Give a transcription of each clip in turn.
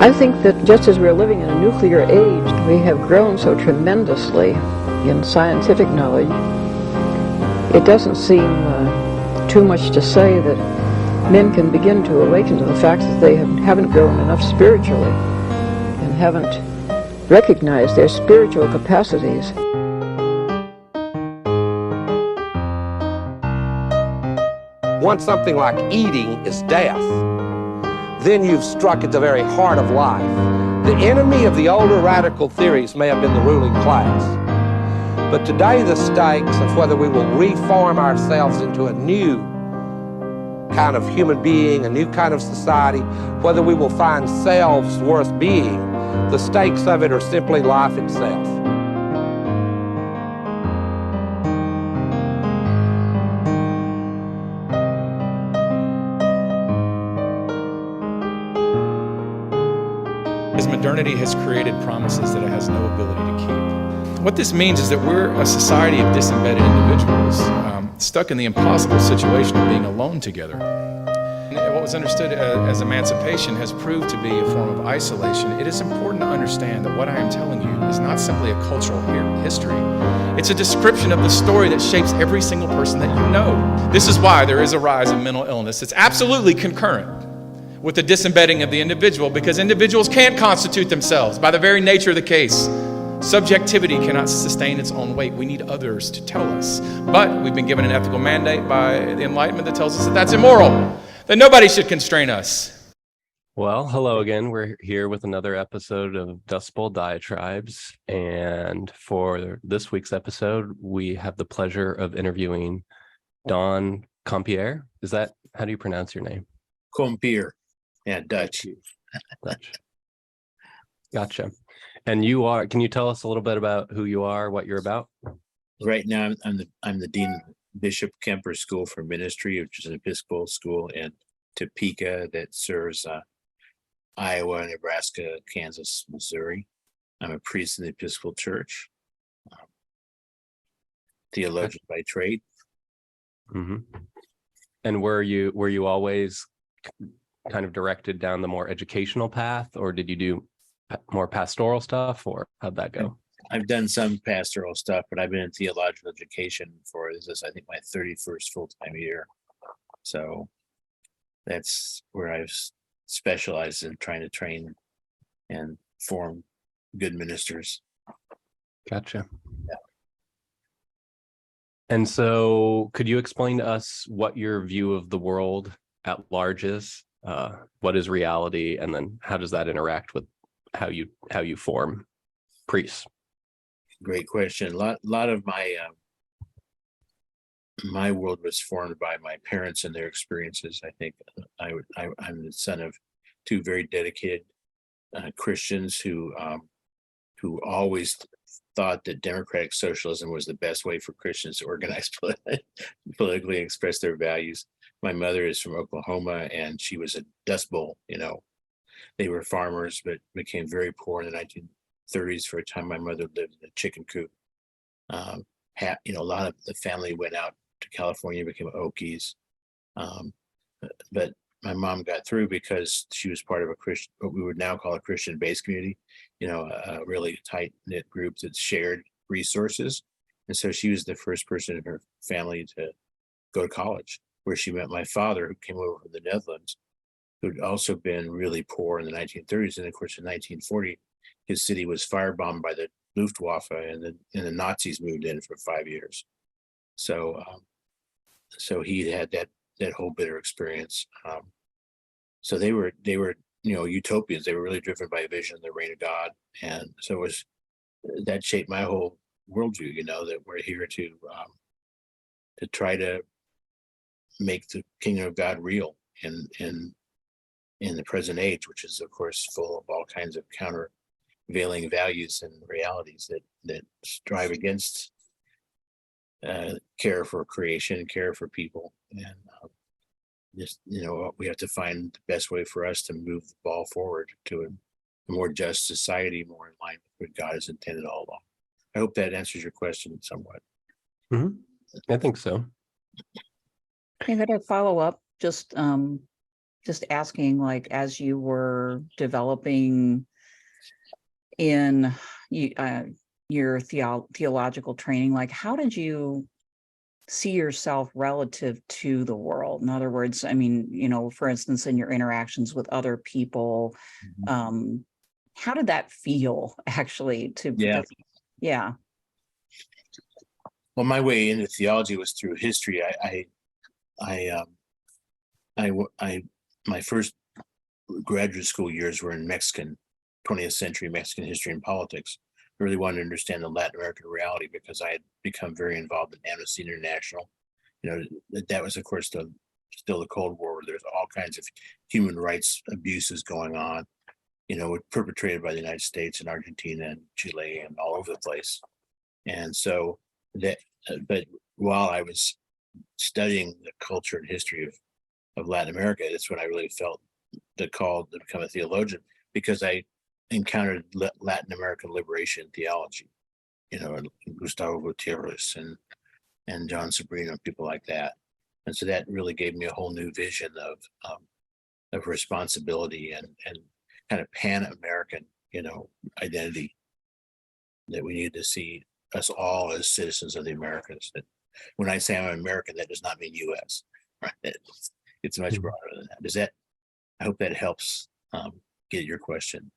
I think that just as we're living in a nuclear age, we have grown so tremendously in scientific knowledge, it doesn't seem too much to say that men can begin to awaken to the fact that they haven't grown enough spiritually and haven't recognized their spiritual capacities. Once something like eating is death, then you've struck at the very heart of life. The enemy of the older radical theories may have been the ruling class, but today the stakes of whether we will reform ourselves into a new kind of human being, a new kind of society, whether we will find selves worth being, the stakes of it are simply life itself. As modernity has created promises that it has no ability to keep. What this means is that we're a society of disembedded individuals, stuck in the impossible situation of being alone together. And what was understood as emancipation has proved to be a form of isolation. It is important to understand that what I am telling you is not simply a cultural history. It's a description of the story that shapes every single person that you know. This is why there is a rise in mental illness. It's absolutely concurrent with the disembedding of the individual, because individuals can't constitute themselves by the very nature of the case. Subjectivity cannot sustain its own weight. We need others to tell us. But we've been given an ethical mandate by the Enlightenment that tells us that that's immoral, that nobody should constrain us. Well, hello again. We're here with another episode of Dustbowl Diatribes. And for this week's episode, we have the pleasure of interviewing Don Compier. How do you pronounce your name? Compier. Yeah, Dutch. Dutch. Gotcha. And can you tell us a little bit about who you are, what you're about? Right now, I'm the dean of Bishop Kemper School for Ministry, which is an Episcopal school in Topeka that serves Iowa, Nebraska, Kansas, Missouri. I'm a priest in the Episcopal Church, theologian by trade. Mm-hmm. And were you always kind of directed down the more educational path, or did you do more pastoral stuff, or how'd that go? I've done some pastoral stuff, but I've been in theological education for I think my 31st full-time year. So that's where I've specialized in trying to train and form good ministers. Gotcha. Yeah. And so could you explain to us what your view of the world at large is? What is reality, and then how does that interact with how you form priests? Great question. A lot of my world was formed by my parents and their experiences. I think I'm the son of two very dedicated Christians who always thought that democratic socialism was the best way for Christians to organize politically and express their values. My mother is from Oklahoma, and she was a Dust Bowl. They were farmers, but became very poor in the 1930s. For a time, my mother lived in a chicken coop. A lot of the family went out to California, became Okies. But my mom got through because she was part of what we would now call a Christian-based community, a really tight-knit group that shared resources. And so she was the first person in her family to go to college, where she met my father, who came over from the Netherlands, who'd also been really poor in the 1930s. And of course, in 1940, his city was firebombed by the Luftwaffe, and the Nazis moved in for 5 years. So he had that whole bitter experience. So they were utopians. They were really driven by a vision of the reign of God, and so that shaped my whole worldview. That we're here to try to make the kingdom of God real in the present age, which is of course full of all kinds of countervailing values and realities that strive against care for creation, care for people, and we have to find the best way for us to move the ball forward to a more just society, more in line with what God has intended all along. I hope that answers your question somewhat. Mm-hmm. I think so. I got a follow up. Just just asking, like, as you were developing in your theological training, like, how did you see yourself relative to the world? In other words, I mean, for instance, in your interactions with other people, how did that feel actually yeah. Well, my way into theology was through history. My first graduate school years were in 20th century Mexican history and politics. I really wanted to understand the Latin American reality because I had become very involved in Amnesty International. That was, of course, still the Cold War, where there's all kinds of human rights abuses going on, perpetrated by the United States and Argentina and Chile and all over the place. And so but while I was studying the culture and history of Latin America, that's when I really felt the call to become a theologian, because I encountered Latin American liberation theology, and Gustavo Gutierrez and John Sobrino, people like that. And so that really gave me a whole new vision of responsibility and kind of Pan-American, identity, that we need to see us all as citizens of the Americas. That when I say I'm an American, that does not mean U.S. Right? It's much broader than that. I hope that helps get your question.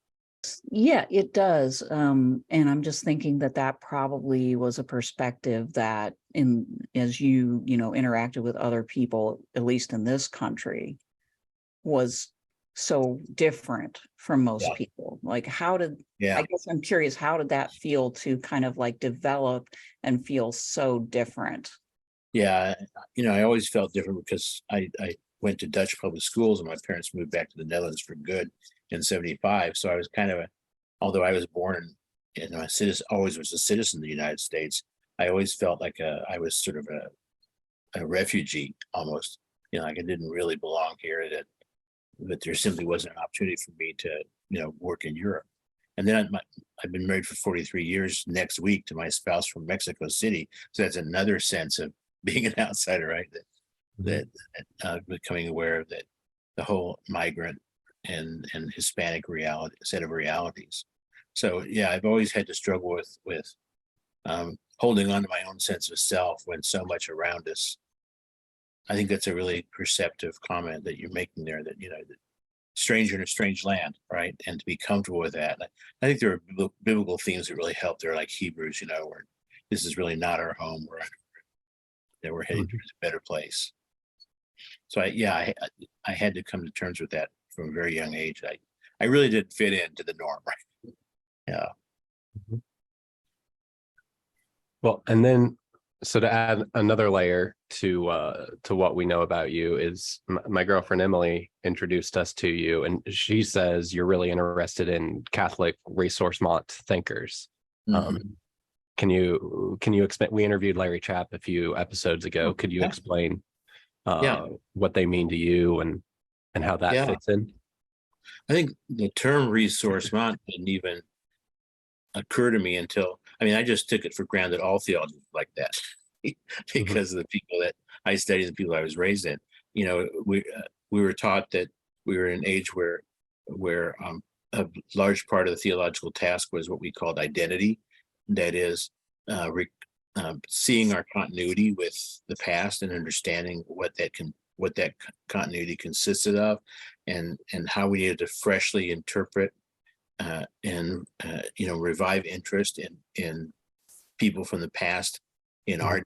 Yeah, it does. And I'm just thinking that probably was a perspective that as you interacted with other people, at least in this country, was so different from most people. Like, I guess I'm curious, how did that feel to kind of like develop and feel so different? Yeah, I always felt different because I went to Dutch public schools and my parents moved back to the Netherlands for good in 1975. So I was kind of although I was born and a citizen, always was a citizen of the United States, I always felt like I was sort of a refugee almost, like I didn't really belong here, but there simply wasn't an opportunity for me to, work in Europe. And then I've been married for 43 years next week to my spouse from Mexico City. So that's another sense of being an outsider, right? That becoming aware of that the whole migrant and Hispanic set of realities. So yeah, I've always had to struggle with holding on to my own sense of self when so much around us. I think that's a really perceptive comment that you're making there, that that stranger in a strange land, right? And to be comfortable with that. I think there are biblical themes that really help there, like Hebrews, where this is really not our home. We're heading towards a better place. So I had to come to terms with that from a very young age. I really didn't fit into the norm, right? Yeah. Well, and then, so to add another layer to what we know about you is my girlfriend Emily introduced us to you, and she says you're really interested in Catholic ressourcement thinkers. Can you explain? We interviewed Larry Chapp a few episodes ago. Could you explain what they mean to you and how that fits in? I think the term ressourcement didn't even occur to me until, I just took it for granted all theology was like that because of the people that I studied, the people I was raised in. We were taught that we were in an age where a large part of the theological task was what we called identity. That is, seeing our continuity with the past and understanding what that continuity consisted of, and how we needed to freshly interpret and revive interest in people from the past in our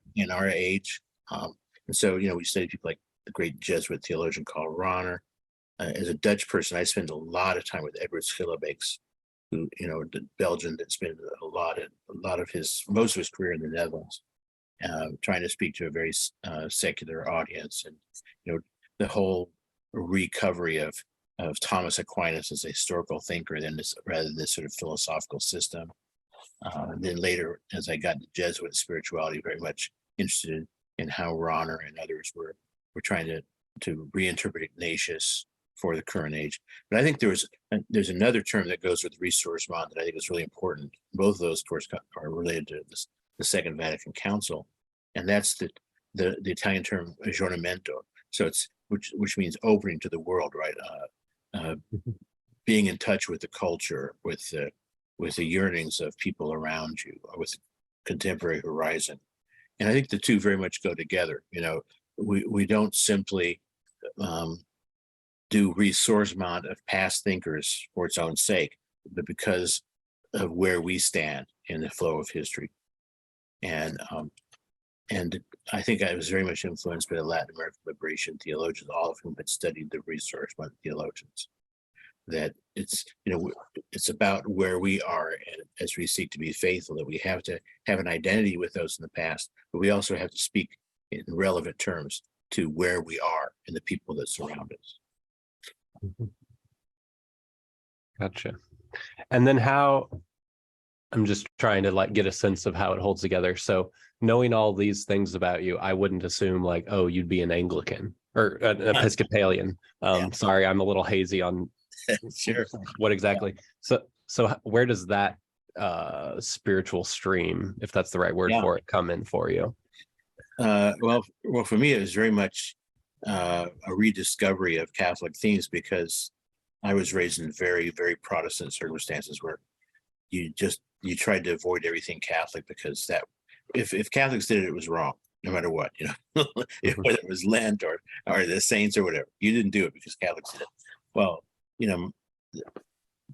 age. And so we studied people like the great Jesuit theologian Karl Rahner. As a Dutch person, I spent a lot of time with Edward Schillebeeckx, who, the Belgian that spent most of his career in the Netherlands, trying to speak to a very secular audience, and the whole recovery of Thomas Aquinas as a historical thinker, rather than this sort of philosophical system. And then later, as I got into Jesuit spirituality, very much interested in how Rahner and others were trying to reinterpret Ignatius for the current age. But I think there's another term that goes with ressourcement that I think is really important. Both of those, of course, are related to the Second Vatican Council, and that's the Italian term aggiornamento. So it's which means opening to the world, right? Being in touch with the culture, with the yearnings of people around you, with contemporary horizon. And I think the two very much go together. We don't simply do ressourcement of past thinkers for its own sake, but because of where we stand in the flow of history. And I think I was very much influenced by the Latin American liberation theologians, all of whom had studied the ressourcement theologians. That it's about where we are, and as we seek to be faithful, that we have to have an identity with those in the past, but we also have to speak in relevant terms to where we are and the people that surround us. Gotcha. And then I'm just trying to get a sense of how it holds together. So knowing all these things about you, I wouldn't assume oh, you'd be an Anglican or an Episcopalian. Sorry, I'm a little hazy on Sure. What exactly? So where does that spiritual stream, if that's the right word for it, come in for you? Well, for me, it was very much a rediscovery of Catholic themes, because I was raised in very, very Protestant circumstances where you tried to avoid everything Catholic, because that if Catholics did it, it was wrong, no matter what, whether it was Lent or the saints or whatever. You didn't do it because Catholics did it. Well,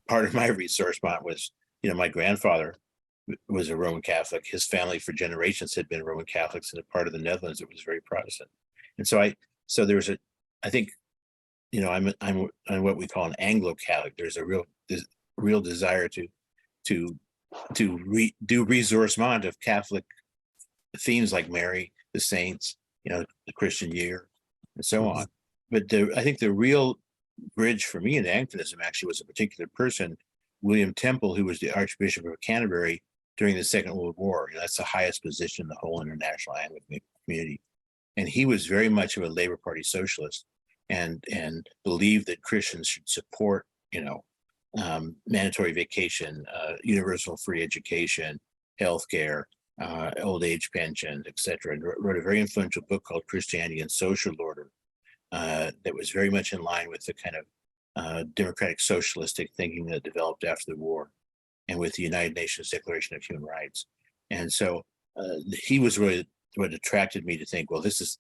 part of my resource was, my grandfather was a Roman Catholic. His family for generations had been Roman Catholics in a part of the Netherlands that was very Protestant. And so there was I think, I'm what we call an Anglo-Catholic. There's a real desire to do ressourcement of Catholic themes like Mary, the saints, the Christian year, and so on. But I think the real bridge for me in Anglicanism actually was a particular person, William Temple, who was the Archbishop of Canterbury during the Second World War. That's the highest position in the whole international Anglican community. And he was very much of a Labour Party socialist and believed that Christians should support, mandatory vacation, universal free education, healthcare, old age pension, etc. And wrote a very influential book called Christianity and Social Order, that was very much in line with the kind of democratic socialistic thinking that developed after the war, and with the United Nations Declaration of Human Rights. And so he was really what attracted me to think, well, this is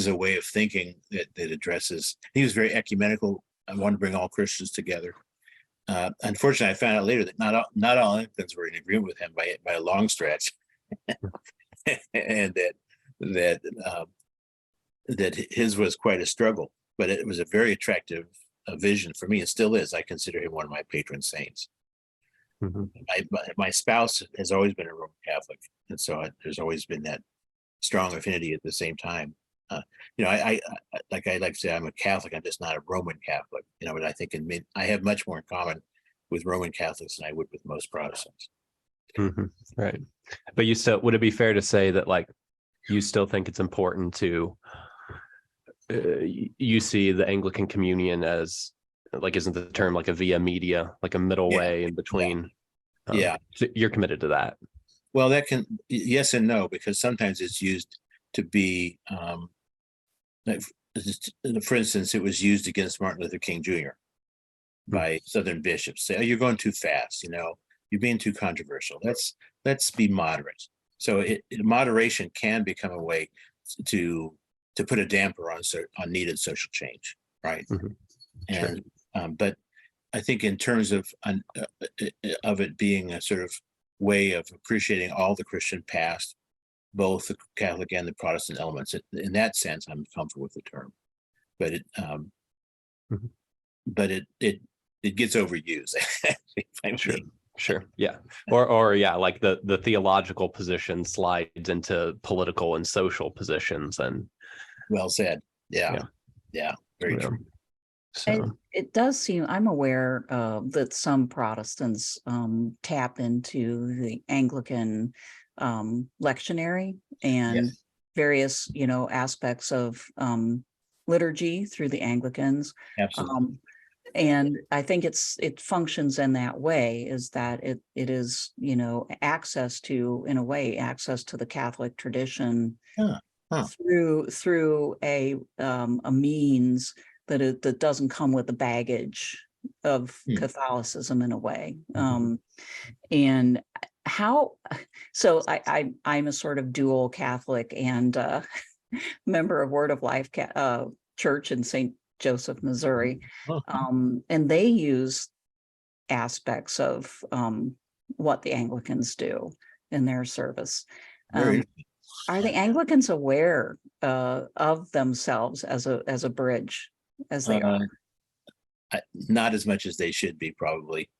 a way of thinking that addresses. He was very ecumenical. I wanted to bring all Christians together. Unfortunately, I found out later that not all Anglicans were in agreement with him by a long stretch, and that his was quite a struggle. But it was a very attractive vision for me. It still is. I consider him one of my patron saints. Mm-hmm. My spouse has always been a Roman Catholic, and so there's always been that strong affinity at the same time. I like to say I'm a Catholic. I'm just not a Roman Catholic. But I think I have much more in common with Roman Catholics than I would with most Protestants. Mm-hmm. Right. But would it be fair to say that you still think it's important to you see the Anglican communion as isn't the term a via media, a middle way in between? So you're committed to that? Well, that can, yes and no, because sometimes it's used to be, for instance, it was used against Martin Luther King Jr. by Southern bishops. Say, oh, you're going too fast, you're being too controversial. Let's be moderate. So moderation can become a way to put a damper on needed social change, right? Mm-hmm. And sure. But I think in terms of it being a sort of way of appreciating all the Christian past, both the Catholic and the Protestant elements, in that sense, I'm comfortable with the term. But it gets overused. Sure. Yeah. Or the theological position slides into political and social positions. And well said. Yeah. Very true. So it does seem, I'm aware that some Protestants tap into the Anglican lectionary and various, aspects of liturgy through the Anglicans. Absolutely. And I think it functions in that way, is that it is, access to, in a way, access to the Catholic tradition through a means that doesn't come with the baggage of Catholicism in a way. And how, so I'm a sort of dual Catholic and member of Word of Life Church in St. Joseph, Missouri. And they use aspects of what the Anglicans do in their service. Are the Anglicans aware of themselves as a bridge, as they are? Not as much as they should be, probably.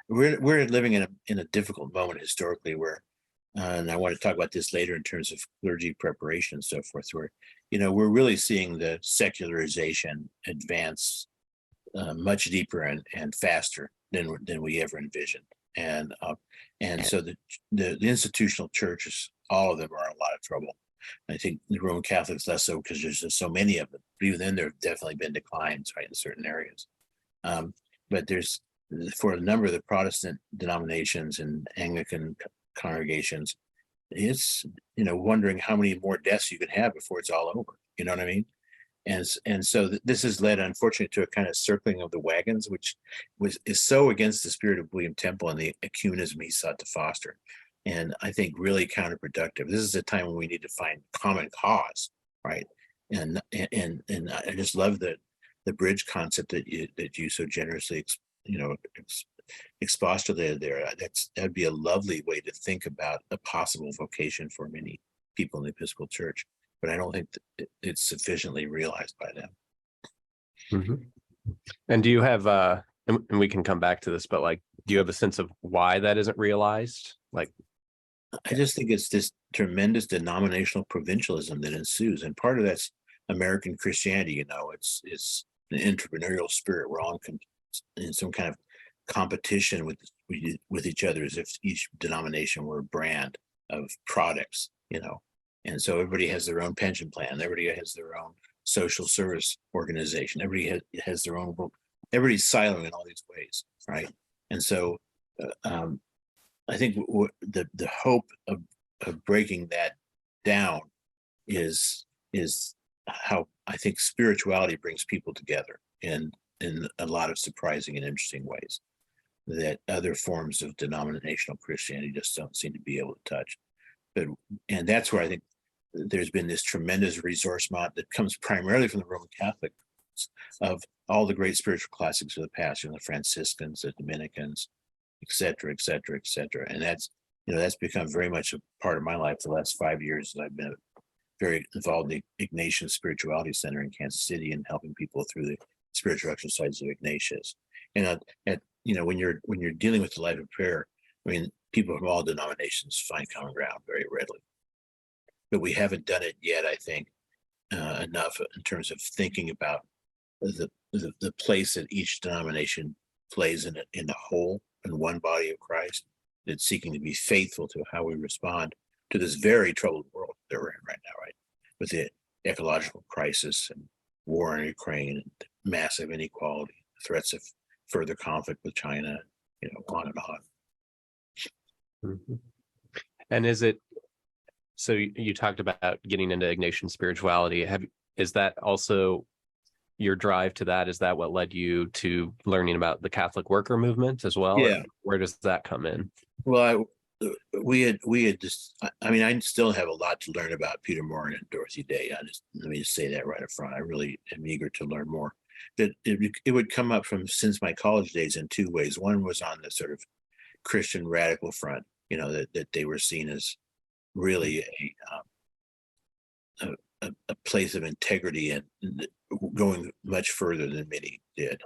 We're living in a difficult moment historically, where, and I want to talk about this later in terms of clergy preparation and so forth, where we're really seeing the secularization advance much deeper and faster than we ever envisioned. And so the institutional churches, all of them, are in a lot of trouble. I think the Roman Catholics less so, because there's just so many of them. But even then, there have definitely been declines, right, in certain areas. But there's, for a number of the Protestant denominations and Anglican congregations, it's wondering how many more deaths you could have before it's all over. You know what I mean? And so this has led, unfortunately, to a kind of circling of the wagons, which is so against the spirit of William Temple and the ecumenism he sought to foster, and I think really counterproductive. This is a time when we need to find common cause, right? And I just love the bridge concept that you so generously expostulated there. That'd be a lovely way to think about a possible vocation for many people in the Episcopal Church. But I don't think it's sufficiently realized by them. Mm-hmm. And do you have, and we can come back to this, but do you have a sense of why that isn't realized? I just think it's this tremendous denominational provincialism that ensues. And part of that's American Christianity, it's an entrepreneurial spirit. We're all in some kind of competition with each other, as if each denomination were a brand of products, And so everybody has their own pension plan. Everybody has their own social service organization. Everybody has their own. Everybody's siloing in all these ways, right? And so, I think the hope of breaking that down is how I think spirituality brings people together in a lot of surprising and interesting ways that other forms of denominational Christianity just don't seem to be able to touch. And that's where I think there's been this tremendous resource mount that comes primarily from the Roman Catholics, of all the great spiritual classics of the past, the Franciscans, the Dominicans, et cetera, et cetera, et cetera. And that's become very much a part of my life the last 5 years. I've been very involved in the Ignatian Spirituality Center in Kansas City and helping people through the spiritual exercises of Ignatius. And when you're dealing with the life of prayer, people from all denominations find common ground very readily. But we haven't done it yet, I think, enough in terms of thinking about the place that each denomination plays in the whole, in one body of Christ, that's seeking to be faithful to how we respond to this very troubled world that we're in right now, right? With the ecological crisis and war in Ukraine and massive inequality, threats of further conflict with China, on and on. Mm-hmm. And so you talked about getting into Ignatian spirituality. Is that also your drive to that? Is that what led you to learning about the Catholic worker movement as well? Yeah. Where does that come in? Well, we had just, I still have a lot to learn about Peter Morin and Dorothy Day. Let me just say that right up front. I really am eager to learn more. That it would come up since my college days in two ways. One was on the sort of Christian radical front, that they were seen as really a place of integrity and going much further than many did.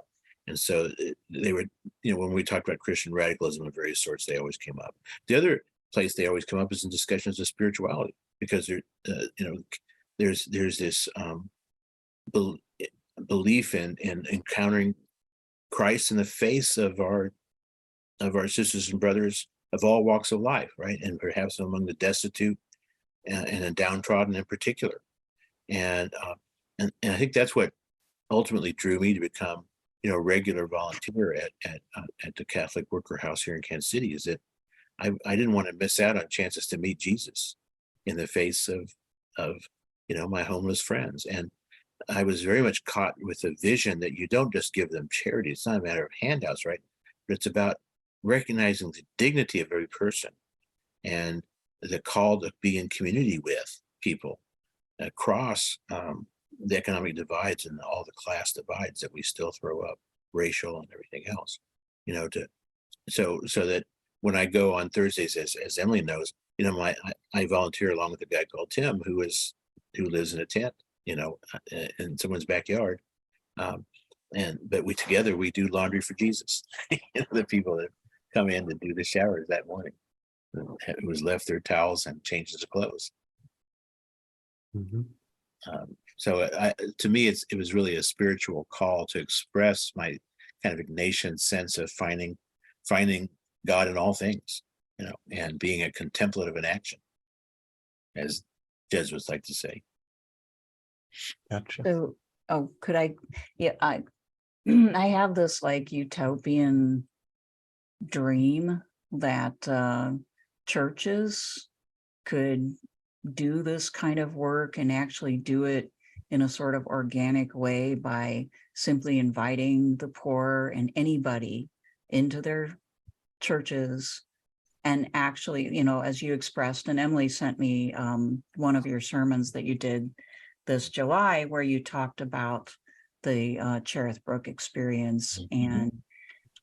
And so they were, when we talked about Christian radicalism of various sorts, they always came up. The other place they always come up is in discussions of spirituality, because there's this belief in encountering Christ in the face of our sisters and brothers of all walks of life, right? And perhaps among the destitute and the downtrodden in particular. And I think that's what ultimately drew me to become, a regular volunteer at the Catholic Worker House here in Kansas City, is that I didn't want to miss out on chances to meet Jesus. in the face of my homeless friends. And I was very much caught with a vision that you don't just give them charity. It's not a matter of handouts, right? But it's about recognizing the dignity of every person and the call to be in community with people across the economic divides and all the class divides that we still throw up, racial and everything else, so that when I go on Thursdays, as Emily knows, I volunteer along with a guy called Tim who lives in a tent, in someone's backyard. But we do laundry for Jesus. The people that come in to do the showers that morning, who was left their towels and changes of clothes. Mm-hmm. So to me, it was really a spiritual call to express my kind of Ignatian sense of finding God in all things, and being a contemplative in action, as Jesuits like to say. Gotcha. So, could I? Yeah, I have this like utopian dream that churches could do this kind of work and actually do it in a sort of organic way by simply inviting the poor and anybody into their churches. And actually, as you expressed, and Emily sent me one of your sermons that you did this July, where you talked about the Cherith Brook experience, Mm-hmm. and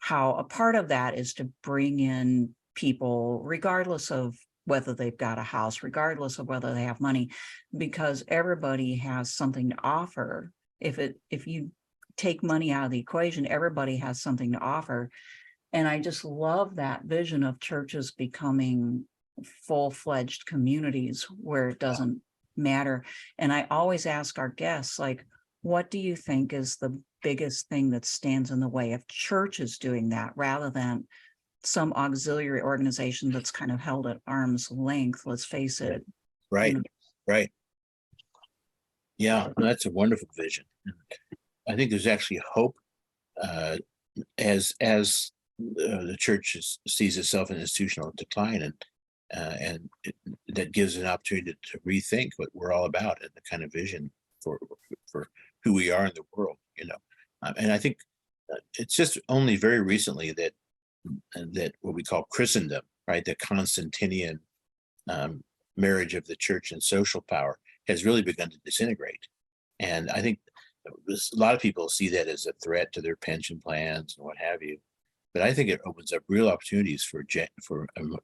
how a part of that is to bring in people, regardless of whether they've got a house, regardless of whether they have money, because everybody has something to offer. If you take money out of the equation, everybody has something to offer. And I just love that vision of churches becoming full-fledged communities where it doesn't matter. And I always ask our guests, like, what do you think is the biggest thing that stands in the way of churches doing that, rather than some auxiliary organization that's kind of held at arm's length? Let's face it. Right. Right. Yeah, that's a wonderful vision. I think there's actually hope as the church sees itself in institutional decline, and that gives an opportunity to rethink what we're all about and the kind of vision for who we are in the world. And I think it's just only very recently that what we call Christendom, right, the Constantinian marriage of the church and social power, has really begun to disintegrate. And I think a lot of people see that as a threat to their pension plans and what have you. But I think it opens up real opportunities for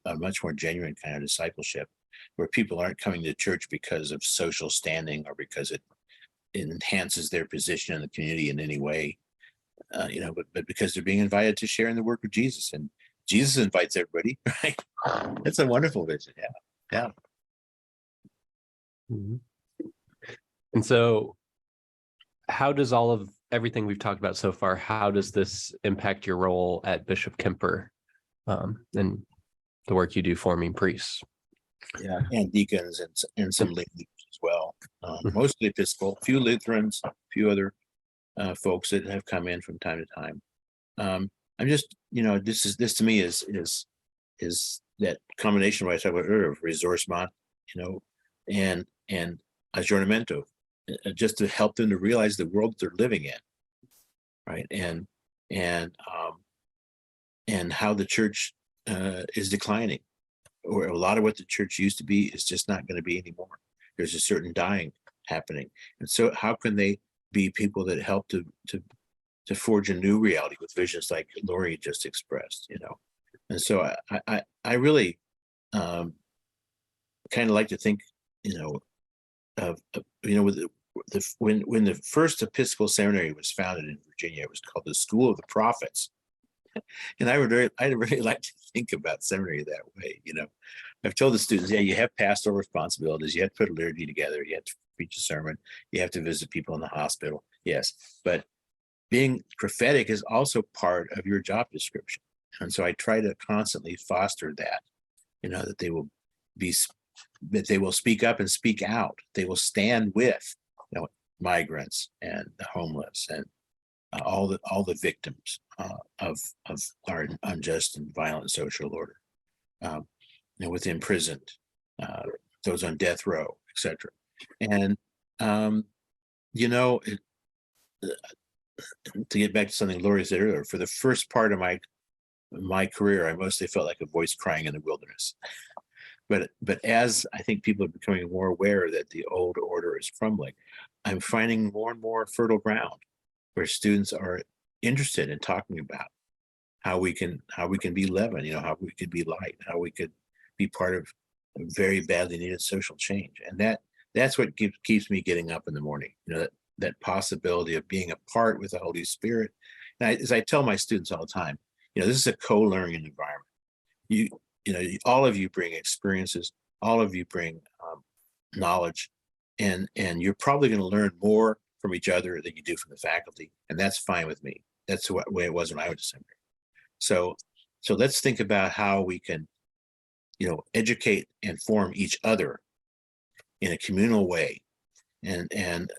a much more genuine kind of discipleship, where people aren't coming to church because of social standing or because it enhances their position in the community in any way, but because they're being invited to share in the work of Jesus, and Jesus invites everybody, right? It's a wonderful vision. Yeah. Mm-hmm. And so, how does all of everything we've talked about so far, how does this impact your role at Bishop Kemper and the work you do forming priests? Yeah, and deacons and some lay leaders as well. Mostly Episcopal, few Lutherans, a few other folks that have come in from time to time. I'm just, this to me is that combination where I talk about earlier, ressourcement, and aggiornamento, just to help them to realize the world they're living in, right? And how the church is declining, or a lot of what the church used to be is just not going to be anymore. There's a certain dying happening, and so how can they be people that help to forge a new reality with visions like Laurie just expressed, And so I really kind of like to think, when the first Episcopal seminary was founded in Virginia, it was called the School of the Prophets. And I'd really like to think about seminary that way. I've told the students, you have pastoral responsibilities. You have to put a liturgy together. You have to preach a sermon. You have to visit people in the hospital. Yes, but being prophetic is also part of your job description. And so I try to constantly foster that, that they will speak up and speak out. They will stand with, migrants and the homeless and all the victims of our unjust and violent social order, with the imprisoned, those on death row, etc. And you know, to get back to something Laurie said earlier, for the first part of my career, I mostly felt like a voice crying in the wilderness. But as I think people are becoming more aware that the old order is crumbling, I'm finding more and more fertile ground where students are interested in talking about how we can be leaven, you know, how we could be light, how we could be part of a very badly needed social change. And that's what keeps me getting up in the morning, you know, that possibility of being a part with the Holy Spirit. And as I tell my students all the time, you know, this is a co-learning environment. You know, all of you bring experiences, all of you bring knowledge, and you're probably going to learn more from each other than you do from the faculty, and that's fine with me. That's the way it was when I was a seminary. So let's think about how we can, you know, educate and form each other in a communal way, and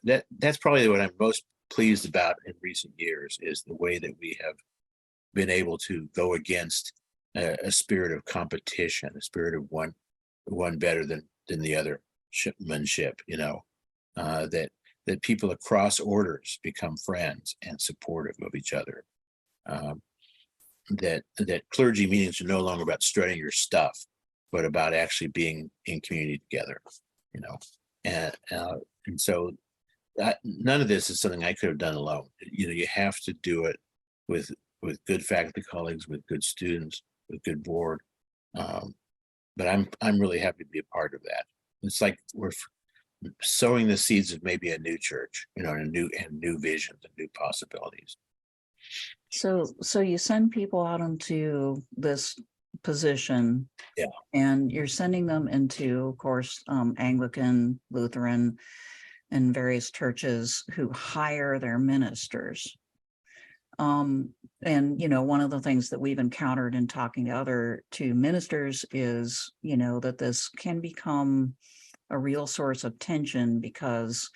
that's probably what I'm most pleased about in recent years, is the way that we have been able to go against a spirit of competition, a spirit of one better than the other shipmanship, you know, that people across orders become friends and supportive of each other. That clergy meetings are no longer about strutting your stuff, but about actually being in community together, you know. And so none of this is something I could have done alone. You know, you have to do it with good faculty colleagues, with good students, with good board. But I'm really happy to be a part of that. It's like we're sowing the seeds of maybe a new church, you know, and new visions and new possibilities. So you send people out into this position, yeah, and you're sending them into, of course, Anglican, Lutheran, and various churches who hire their ministers. And, you know, one of the things that we've encountered in talking to ministers is, you know, that this can become a real source of tension, because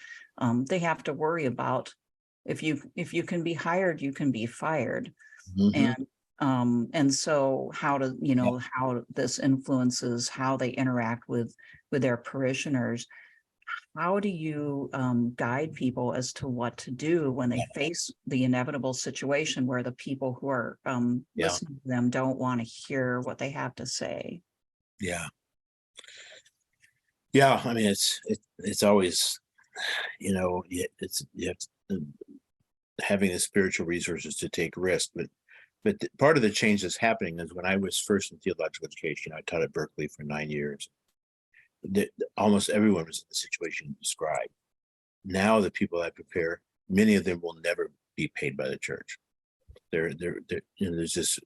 they have to worry about, if you can be hired, you can be fired. mm-hmm. And so how this influences how they interact with their parishioners. How do you guide people as to what to do when they face the inevitable situation where the people who are listening to them don't want to hear what they have to say? Yeah. I mean, it's always, you know, you have to, having the spiritual resources to take risks, but part of the change that's happening is, when I was first in theological education, I taught at Berkeley for 9 years. Almost everyone was in the situation you described. Now the people I prepare, many of them will never be paid by the church. They're you know, there's this,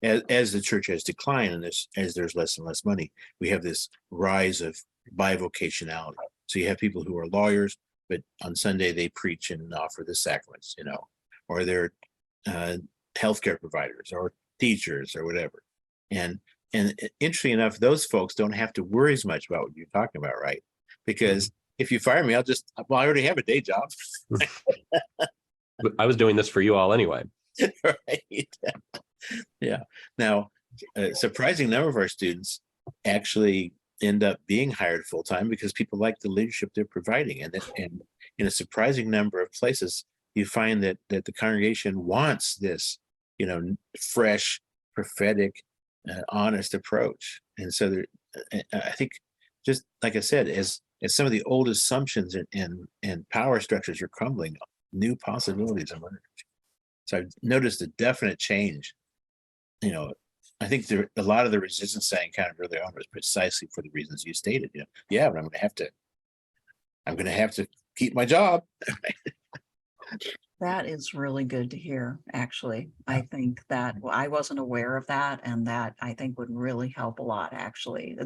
as the church has declined, and as there's less and less money, we have this rise of bivocationality. So you have people who are lawyers, but on Sunday they preach and offer the sacraments, you know, or they're healthcare providers or teachers or whatever. And interestingly enough, those folks don't have to worry as much about what you're talking about, right? Because if you fire me, I already have a day job. I was doing this for you all anyway. Right. Yeah. Now, a surprising number of our students actually end up being hired full-time because people like the leadership they're providing. And in a surprising number of places, you find that the congregation wants this, you know, fresh, prophetic, honest approach. And so I think, just like I said, as some of the old assumptions and power structures are crumbling, new possibilities emerge. So I've noticed a definite change. You know, I think a lot of the resistance I encountered early on was precisely for the reasons you stated. You know, yeah, but I'm going to have to keep my job. That is really good to hear, actually. I think that I wasn't aware of that, and that I think would really help a lot, actually.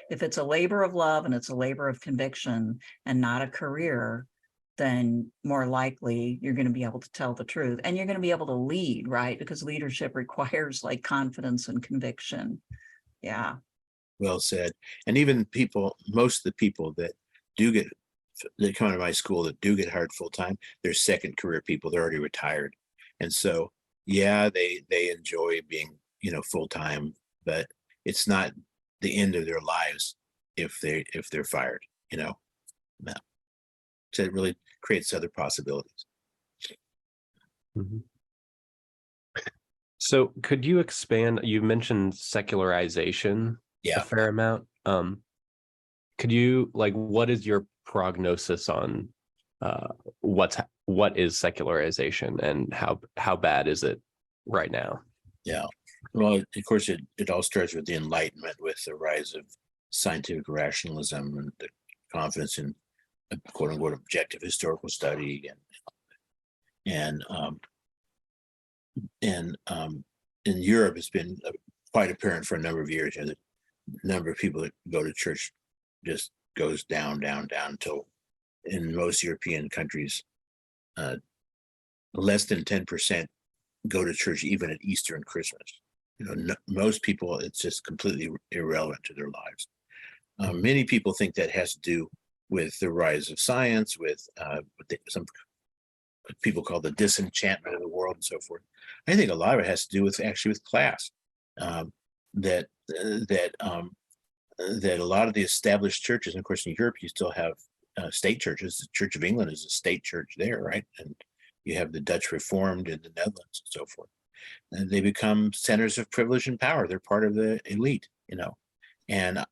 If it's a labor of love and it's a labor of conviction and not a career, then more likely you're going to be able to tell the truth, and you're going to be able to lead, right? Because leadership requires like confidence and conviction. Yeah. Well said. And even most of the people that come out of my school that do get hired full time, they're second career people. They're already retired, and so yeah, they enjoy being, you know, full time, but it's not the end of their lives. if they're fired, No. So it really creates other possibilities. Mhm. So could you expand, you mentioned secularization a fair amount. Could you, what is your prognosis on what is secularization and how bad is it right now? Yeah. Well, of course, it all starts with the Enlightenment, with the rise of scientific rationalism and the confidence in quote unquote objective historical study, and in Europe, it's been quite apparent for a number of years. The number of people that go to church just goes down until in most European countries, less than 10% go to church even at Easter and Christmas. Most people, it's just completely irrelevant to their lives. Many people think that has to do with the rise of science, with some people call the disenchantment of the world and so forth. I think a lot of it has to do with class. That a lot of the established churches, and of course in Europe you still have state churches. The Church of England is a state church there, right? And you have the Dutch Reformed in the Netherlands and so forth. And they become centers of privilege and power. They're part of the elite, And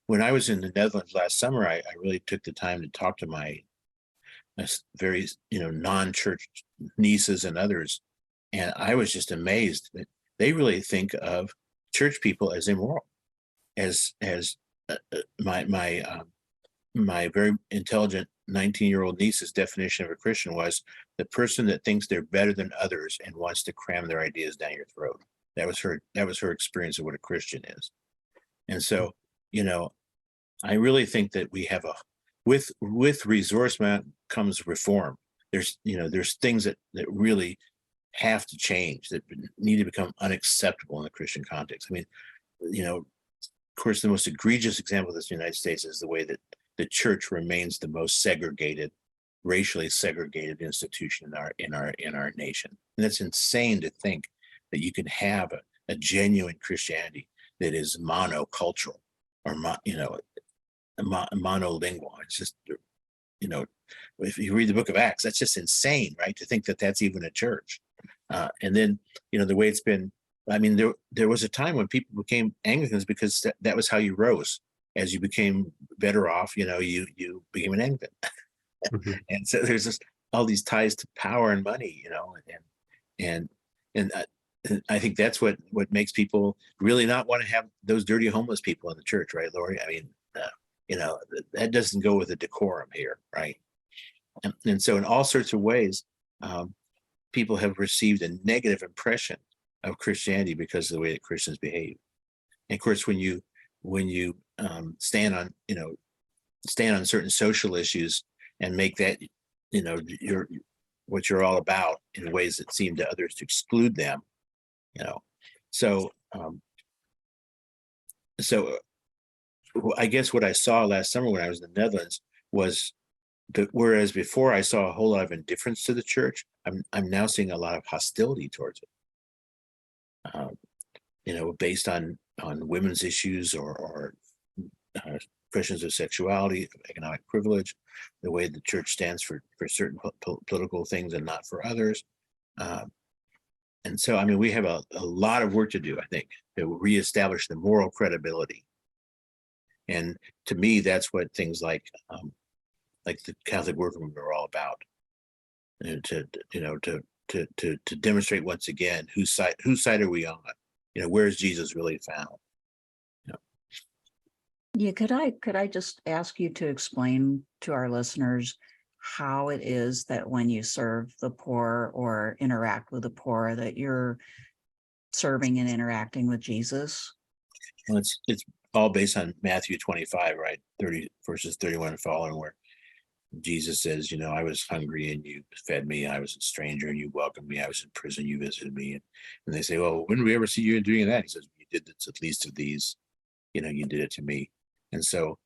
when I was in the Netherlands last summer, I really took the time to talk to my very non-church nieces and others, and I was just amazed that they really think of church people as immoral. As my very intelligent 19-year-old niece's definition of a Christian was the person that thinks they're better than others and wants to cram their ideas down your throat. That was her experience of what a Christian is. And so, I really think that we have with resourcement comes reform. There's things that really have to change, that need to become unacceptable in the Christian context. I mean, of course, the most egregious example of this in the United States is the way that the church remains the most segregated, racially segregated institution in our nation. And it's insane to think that you can have a genuine Christianity that is monocultural or monolingual. It's just, if you read the book of Acts, that's just insane, right? To think that that's even a church. And then, the way it's been, I mean, there was a time when people became Anglicans because that was how you rose. As you became better off, you became an Anglican. Mm-hmm. And so there's just all these ties to power and money, and I think that's what makes people really not want to have those dirty homeless people in the church, right, Laurie? I mean, that doesn't go with the decorum here, right? And so in all sorts of ways, people have received a negative impression of Christianity because of the way that Christians behave. And of course, when you stand on certain social issues and make that what you're all about in ways that seem to others to exclude them, so I guess what I saw last summer when I was in the Netherlands was that whereas before I saw a whole lot of indifference to the church, I'm now seeing a lot of hostility towards it. Based on women's issues or questions of sexuality, of economic privilege, the way the church stands for certain political things and not for others. And so, I mean, we have a lot of work to do, I think, to reestablish the moral credibility. And to me, that's what things like the Catholic Workroom are all about. And to demonstrate once again whose side are we on? Where is Jesus really found? Yeah, could I just ask you to explain to our listeners how it is that when you serve the poor or interact with the poor, that you're serving and interacting with Jesus? Well, it's all based on Matthew 25, right? 30 verses 31 and following, where Jesus says, I was hungry and you fed me. I was a stranger and you welcomed me. I was in prison, you visited me. And they say, well, when did we ever see you doing that? He says, you did this at least of these, you did it to me. And so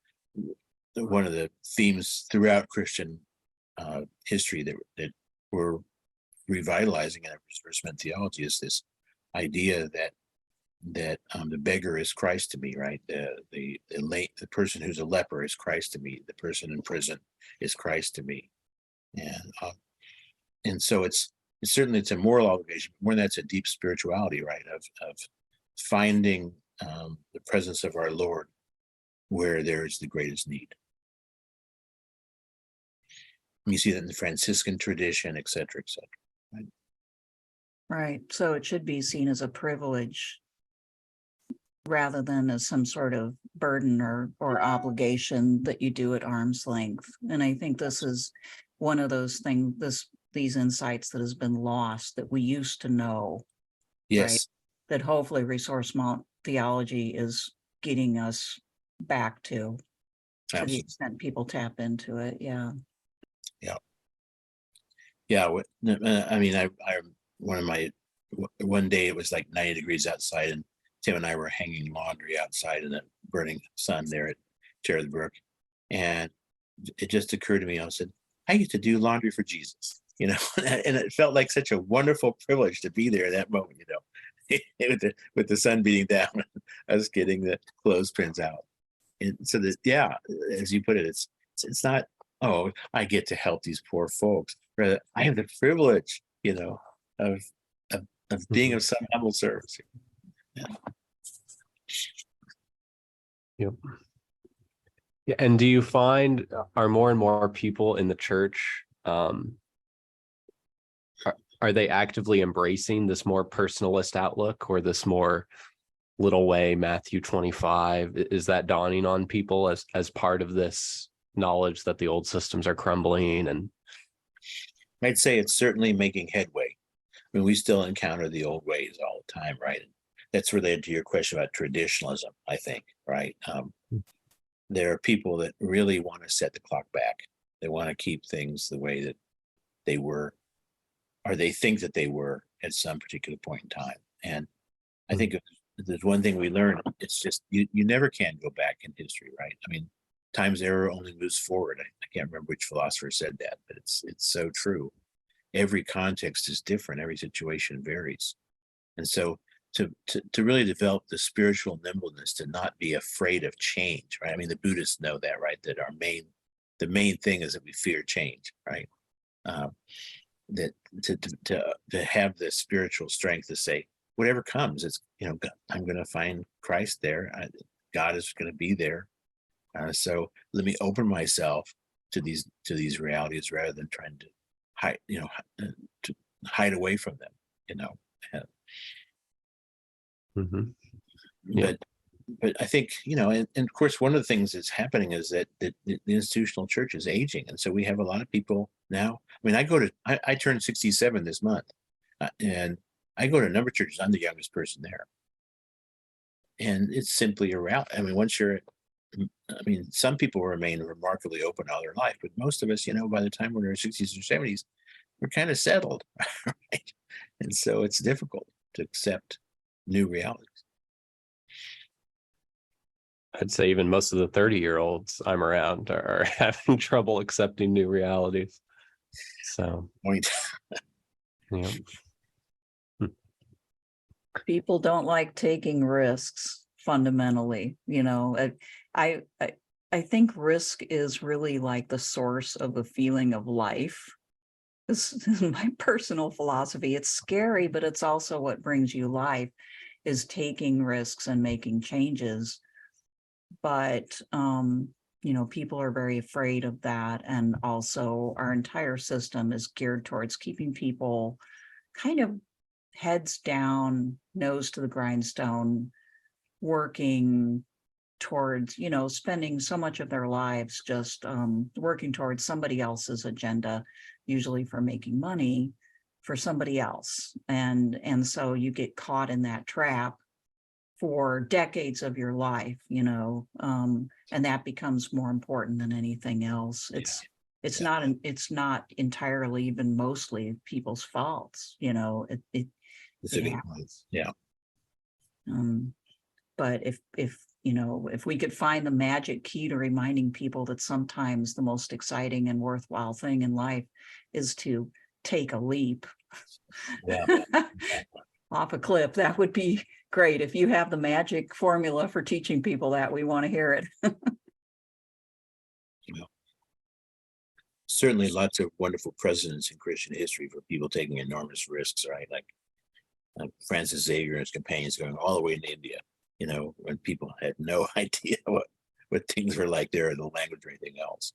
one of the themes throughout Christian history that we're revitalizing in resourcement theology is this idea that that the beggar is Christ to me, right? The person who's a leper is Christ to me. The person in prison is Christ to me, and so it's certainly it's a moral obligation. But more than that, it's a deep spirituality, right? Of finding the presence of our Lord where there is the greatest need. You see that in the Franciscan tradition, et cetera, right? Right. So it should be seen as a privilege rather than as some sort of burden or obligation that you do at arm's length. And I think this is one of those things, these insights that has been lost that we used to know. Yes. Right? That hopefully Resource Mount theology is getting us back to the extent people tap into it. Yeah. I mean, one day it was like 90 degrees outside, and Tim and I were hanging laundry outside in the burning sun there at Cherry Brook, and it just occurred to me. I said, I get to do laundry for Jesus, and it felt like such a wonderful privilege to be there in that moment, with the sun beating down, us getting the clothespins out. And so as you put it, it's not, oh, I get to help these poor folks. Rather, I have the privilege, of being of some humble service. Yeah. Yep. Yeah. And do you find are more and more people in the church, are they actively embracing this more personalist outlook, or this more little way Matthew 25? Is that dawning on people as part of this knowledge that the old systems are crumbling? And I'd say it's certainly making headway. I mean, we still encounter the old ways all the time, right? That's related to your question about traditionalism, I think, right? There are people that really want to set the clock back. They want to keep things the way that they were, or they think that they were at some particular point in time. And I think if there's one thing we learned, it's just you never can go back in history, right? I mean, time's error only moves forward. I can't remember which philosopher said that, but it's so true. Every context is different. Every situation varies. And so to really develop the spiritual nimbleness, to not be afraid of change, right? I mean, the Buddhists know that, right? That the main thing is that we fear change, right? That to have the spiritual strength to say, whatever comes, it's, I'm going to find Christ there. God is going to be there. So let me open myself to these realities rather than trying to hide away from them, Yeah. But I think, and of course, one of the things that's happening is that the institutional church is aging. And so we have a lot of people now. I mean, I turned 67 this month, and I go to a number of churches. I'm the youngest person there. And it's simply around. I mean, some people remain remarkably open all their life, but most of us, by the time we're in our 60s or 70s, we're kind of settled, right? And so it's difficult to accept new realities. I'd say even most of the 30-year-olds I'm around are having trouble accepting new realities. So, yeah. People don't like taking risks fundamentally. I think risk is really like the source of the feeling of life. This is my personal philosophy. It's scary, but it's also what brings you life, is taking risks and making changes. But, people are very afraid of that. And also our entire system is geared towards keeping people kind of heads down, nose to the grindstone, working towards, spending so much of their lives just working towards somebody else's agenda, usually for making money for somebody else. And so you get caught in that trap for decades of your life, and that becomes more important than anything else. It's not entirely, even mostly, people's faults. It happens. Yeah. But if we could find the magic key to reminding people that sometimes the most exciting and worthwhile thing in life is to take a leap Yeah. off a cliff, that would be great. If you have the magic formula for teaching people that, we want to hear it. Certainly lots of wonderful precedents in Christian history for people taking enormous risks, right? Like Francis Xavier and his companions going all the way into India, when people had no idea what things were like there, the language or anything else.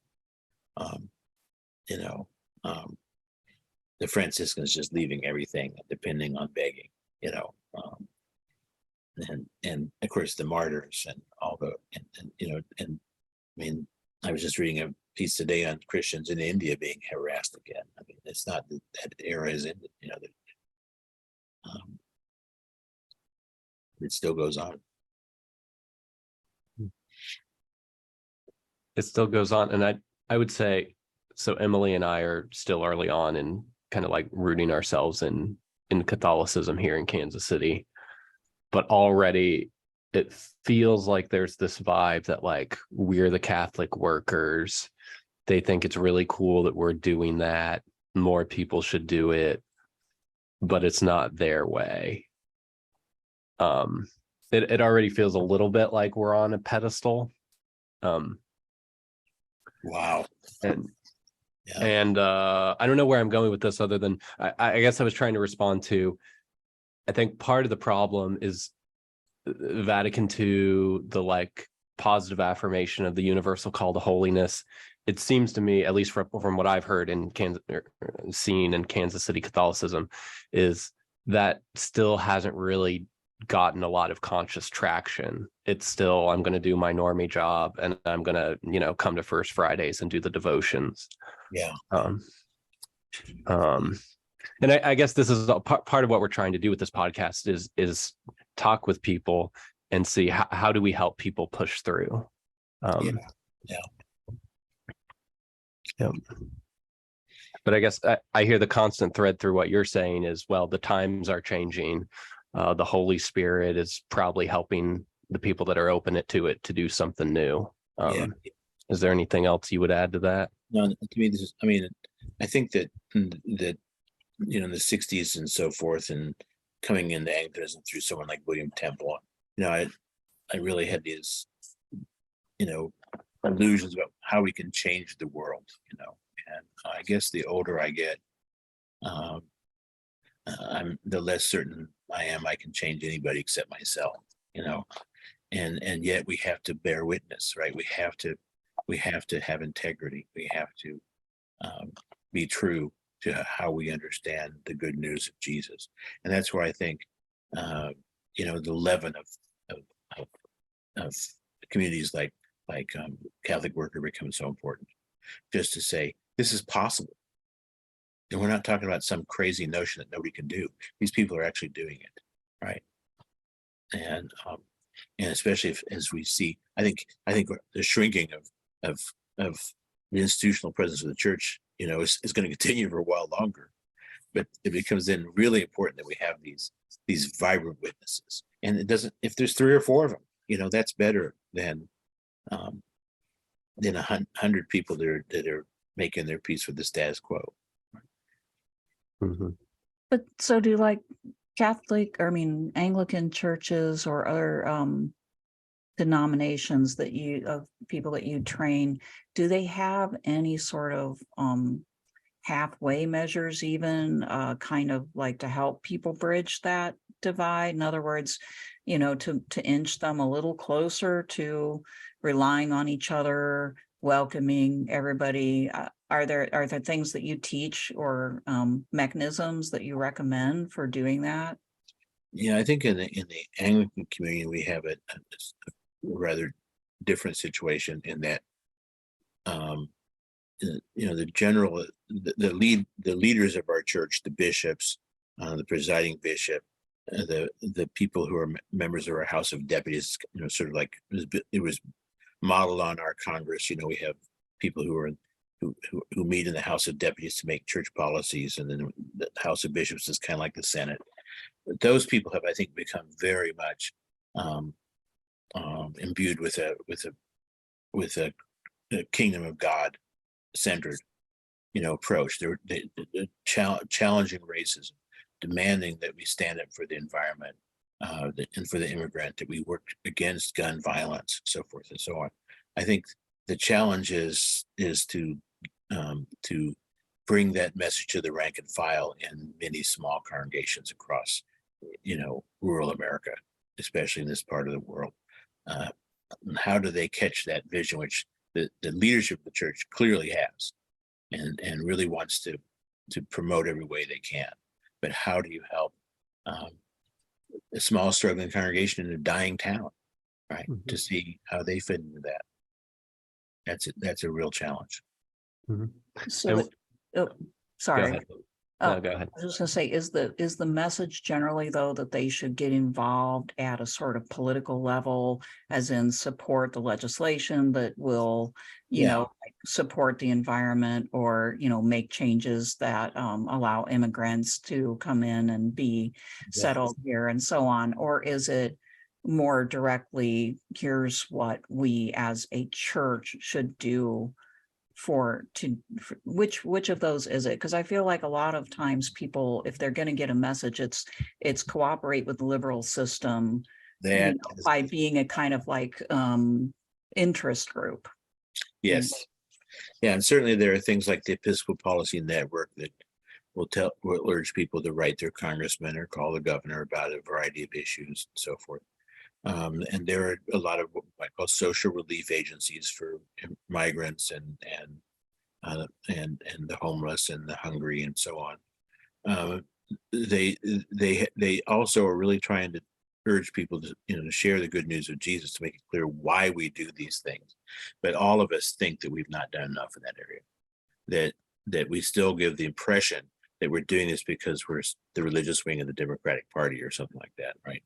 The Franciscans just leaving everything, depending on begging, and of course the martyrs and all I was just reading a piece today on Christians in India being harassed again. I mean, it's not that era is ended, it still goes on. It still goes on. And I would say, so Emily and I are still early on in kind of like rooting ourselves in Catholicism here in Kansas City, but already it feels like there's this vibe that like we're the Catholic workers. They think it's really cool that we're doing that. More people should do it, but it's not their way. It already feels a little bit like we're on a pedestal. Wow. And I don't know where I'm going with this other than I guess I was trying to respond to, I think part of the problem is Vatican II, the like positive affirmation of the universal call to holiness. It seems to me, at least from what I've heard in seen in Kansas City Catholicism, is that still hasn't really gotten a lot of conscious traction. It's still, I'm going to do my normie job and I'm going to, come to First Fridays and do the devotions. Yeah. And I guess this is part of what we're trying to do with this podcast is talk with people and see how do we help people push through. Yeah. But I guess I hear the constant thread through what you're saying is, well, the times are changing. The Holy Spirit is probably helping the people that are open to it to do something new. Is there anything else you would add to that? No, to me, I think that in the 60s and so forth, and coming into Anglicanism through someone like William Temple, I really had these, illusions about how we can change the world, and I guess the older I get, the less certain I am I can change anybody except myself, and yet we have to bear witness, right? We have to have integrity. We have to be true to how we understand the good news of Jesus. And that's where I think, the leaven of communities like Catholic Worker becomes so important, just to say, this is possible. And we're not talking about some crazy notion that nobody can do. These people are actually doing it, right? And especially as we see, I think the shrinking of the institutional presence of the church, is going to continue for a while longer. But it becomes then really important that we have these vibrant witnesses. And it doesn't, if there's 3 or 4 of them, that's better than 100 people that are making their peace with the status quo. Mm-hmm. But so do like Anglican churches or other denominations of people that you train, do they have any sort of halfway measures, even kind of like to help people bridge that divide? In other words, to inch them a little closer to relying on each other, welcoming everybody. Are there things that you teach or mechanisms that you recommend for doing that? Yeah, I think in the Anglican community we have a rather different situation in that the leaders of our church, the bishops, the presiding bishop, the people who are members of our House of Deputies, sort of like it was modeled on our Congress. We have people who meet in the House of Deputies to make church policies, and then the House of Bishops is kind of like the Senate. But those people have, I think, become very much imbued with a kingdom of God centered, approach. They're challenging racism, demanding that we stand up for the environment, and for the immigrant, that we work against gun violence, so forth and so on. I think the challenge is to bring that message to the rank and file in many small congregations across, rural America, especially in this part of the world. How do they catch that vision, which the leadership of the church clearly has, and really wants to promote every way they can? But how do you help a small struggling congregation in a dying town, right? Mm-hmm. To see how they fit into that. That's a real challenge. Mm-hmm. So, sorry. Go ahead. No, go ahead. I was just going to say, is the message generally, though, that they should get involved at a sort of political level, as in support the legislation that will, support the environment, or, make changes that allow immigrants to come in and be settled here and so on? Or is it more directly, here's what we as a church should do which of those is it? Because I feel like a lot of times people, if they're going to get a message, it's cooperate with the liberal system by being a kind of like interest group. Yes. Yeah, and certainly there are things like the Episcopalian Network that will urge people to write their congressman or call the governor about a variety of issues and so forth. And there are a lot of what I call social relief agencies for migrants and the homeless and the hungry and so on. They also are really trying to urge people to to share the good news of Jesus, to make it clear why we do these things. But all of us think that we've not done enough in that area. That we still give the impression that we're doing this because we're the religious wing of the Democratic Party or something like that, right?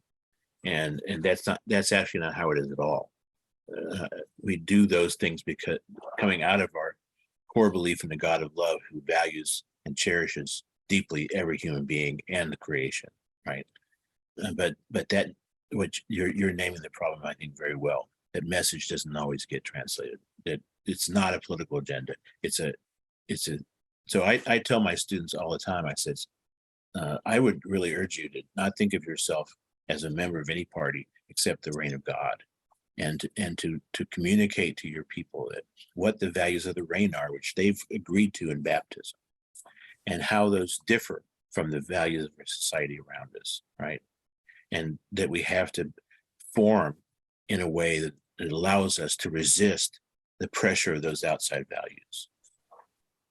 And that's actually not how it is at all. We do those things because coming out of our core belief in the God of love, who values and cherishes deeply every human being and the creation, right? But that, which you're naming the problem, I think, very well. That message doesn't always get translated. That it's not a political agenda. So I tell my students all the time. I said, I would really urge you to not think of yourself as a member of any party except the reign of God, and to communicate to your people that what the values of the reign are, which they've agreed to in baptism, and how those differ from the values of our society around us, right? And that we have to form in a way that allows us to resist the pressure of those outside values,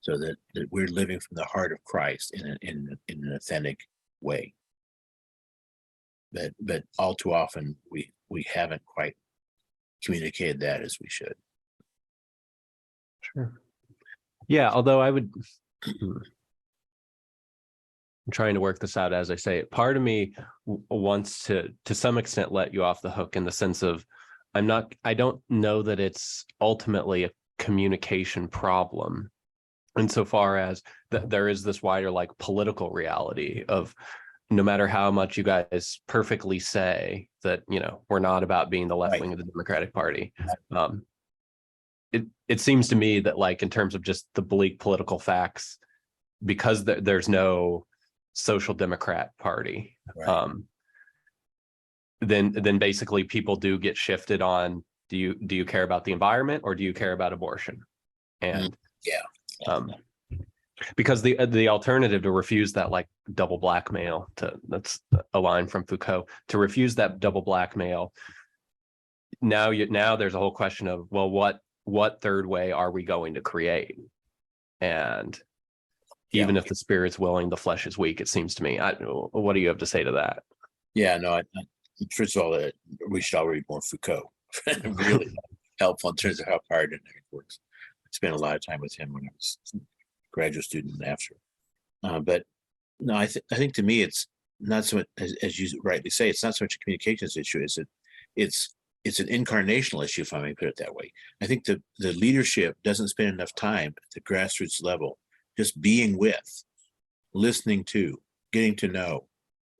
so that we're living from the heart of Christ in an authentic way. But all too often we haven't quite communicated that as we should. Sure. Yeah, although I'm trying to work this out as I say it. Part of me wants to some extent let you off the hook, in the sense of I don't know that it's ultimately a communication problem, insofar as there is this wider like political reality of, no matter how much you guys perfectly say that, we're not about being the left wing of the Democratic Party. It seems to me that, like, in terms of just the bleak political facts, because there's no social democrat party, right. Then basically people do get shifted on, do you care about the environment, or do you care about abortion? And because the alternative to refuse that, like, double blackmail, that's a line from Foucault, to refuse that double blackmail, now there's a whole question of, well, what third way are we going to create? And even if the spirit's willing, the flesh is weak, it seems to me. What do you have to say to that? Yeah, no, first of all, we should all read more Foucault. Really helpful in terms of how paradigm works. I spent a lot of time with him when I was graduate student and after. But no, I think to me, it's not so much, as you rightly say, it's not so much a communications issue. It's an incarnational issue, if I may put it that way. I think the leadership doesn't spend enough time at the grassroots level just being with, listening to, getting to know.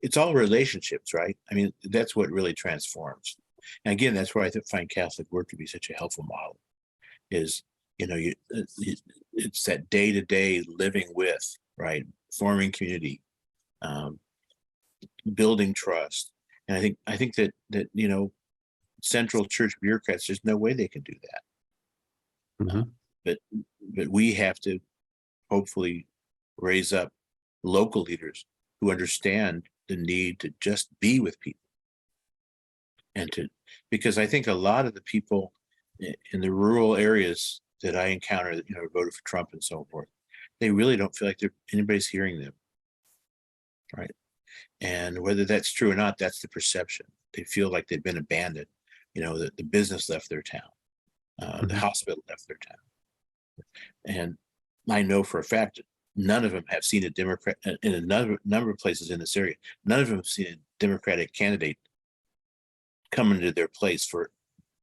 It's all relationships, right? I mean, that's what really transforms. And again, that's where I find Catholic work to be such a helpful model, is, it's that day-to-day living with, right? Forming community, building trust, And I think that central church bureaucrats, there's no way they can do that. Mhm. But we have to hopefully raise up local leaders who understand the need to just be with people, because I think a lot of the people in the rural areas that I encounter that voted for Trump and so forth, they really don't feel like anybody's hearing them, right? And whether that's true or not, that's the perception. They feel like they've been abandoned. The business left their town, the hospital left their town, and I know for a fact that none of them have seen a Democrat in a number of places in this area. None of them have seen a Democratic candidate come into their place for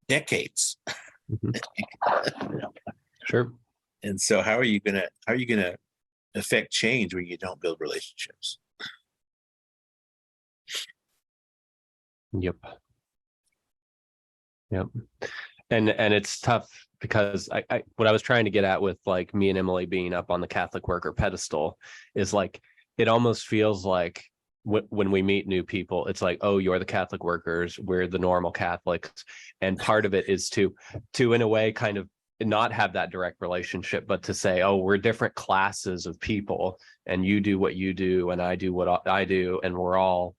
decades. Sure. And so how are you gonna affect change when you don't build relationships? Yep. And it's tough because I what I was trying to get at with like me and Emily being up on the Catholic worker pedestal is like, it almost feels like when we meet new people, it's like, oh, you're the Catholic workers, we're the normal Catholics. And part of it is to in a way kind of not have that direct relationship, but to say, oh, we're different classes of people, and you do what you do and I do what I do, and we're all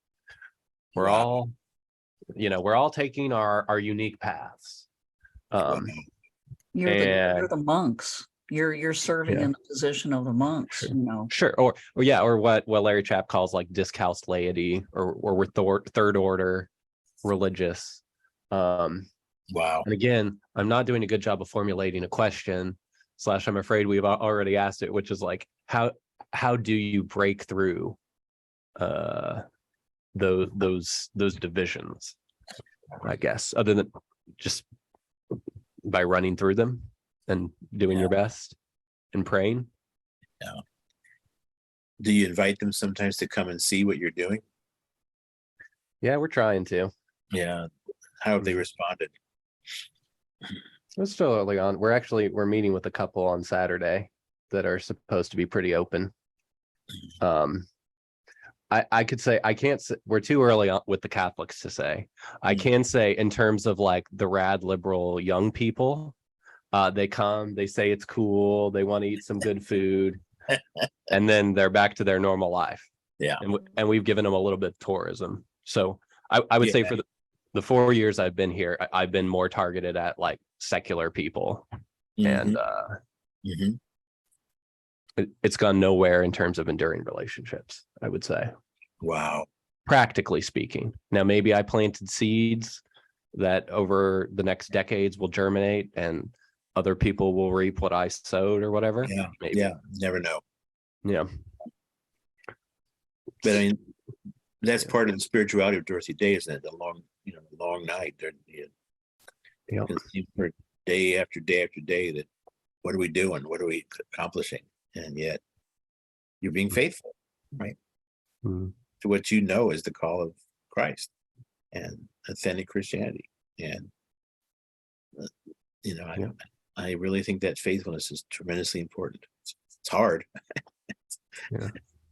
taking our unique paths. You're the monks. You're serving in the position of the monks. Sure. Or what Larry Chapp calls like discalced laity, or we're third order religious. Wow. And again, I'm not doing a good job of formulating a question. / I'm afraid we've already asked it, which is like, how do you break through those divisions? I guess, other than just by running through them and doing your best and praying. Yeah. Do you invite them sometimes to come and see what you're doing? Yeah, we're trying to. Yeah. How have they responded? It's still early on. We're meeting with a couple on Saturday that are supposed to be pretty open. I could say, I can't say, we're too early on with the Catholics to say. I can say in terms of like the rad liberal young people, they come, they say it's cool, they want to eat some good food, and then they're back to their normal life. Yeah. And we've given them a little bit of tourism. So I would say for the 4 years I've been here, I've been more targeted at like secular people. And it's gone nowhere in terms of enduring relationships, I would say. Wow. Practically speaking. Now, maybe I planted seeds that over the next decades will germinate and other people will reap what I sowed or whatever. Yeah. Maybe. Yeah. Never know. Yeah. But I mean, that's part of the spirituality of Dorothy Day, isn't it? The long night. You can see for day after day after day that what are we doing? What are we accomplishing? And yet you're being faithful, right? To what you know is the call of Christ and authentic Christianity. And I really think that faithfulness is tremendously important. It's hard.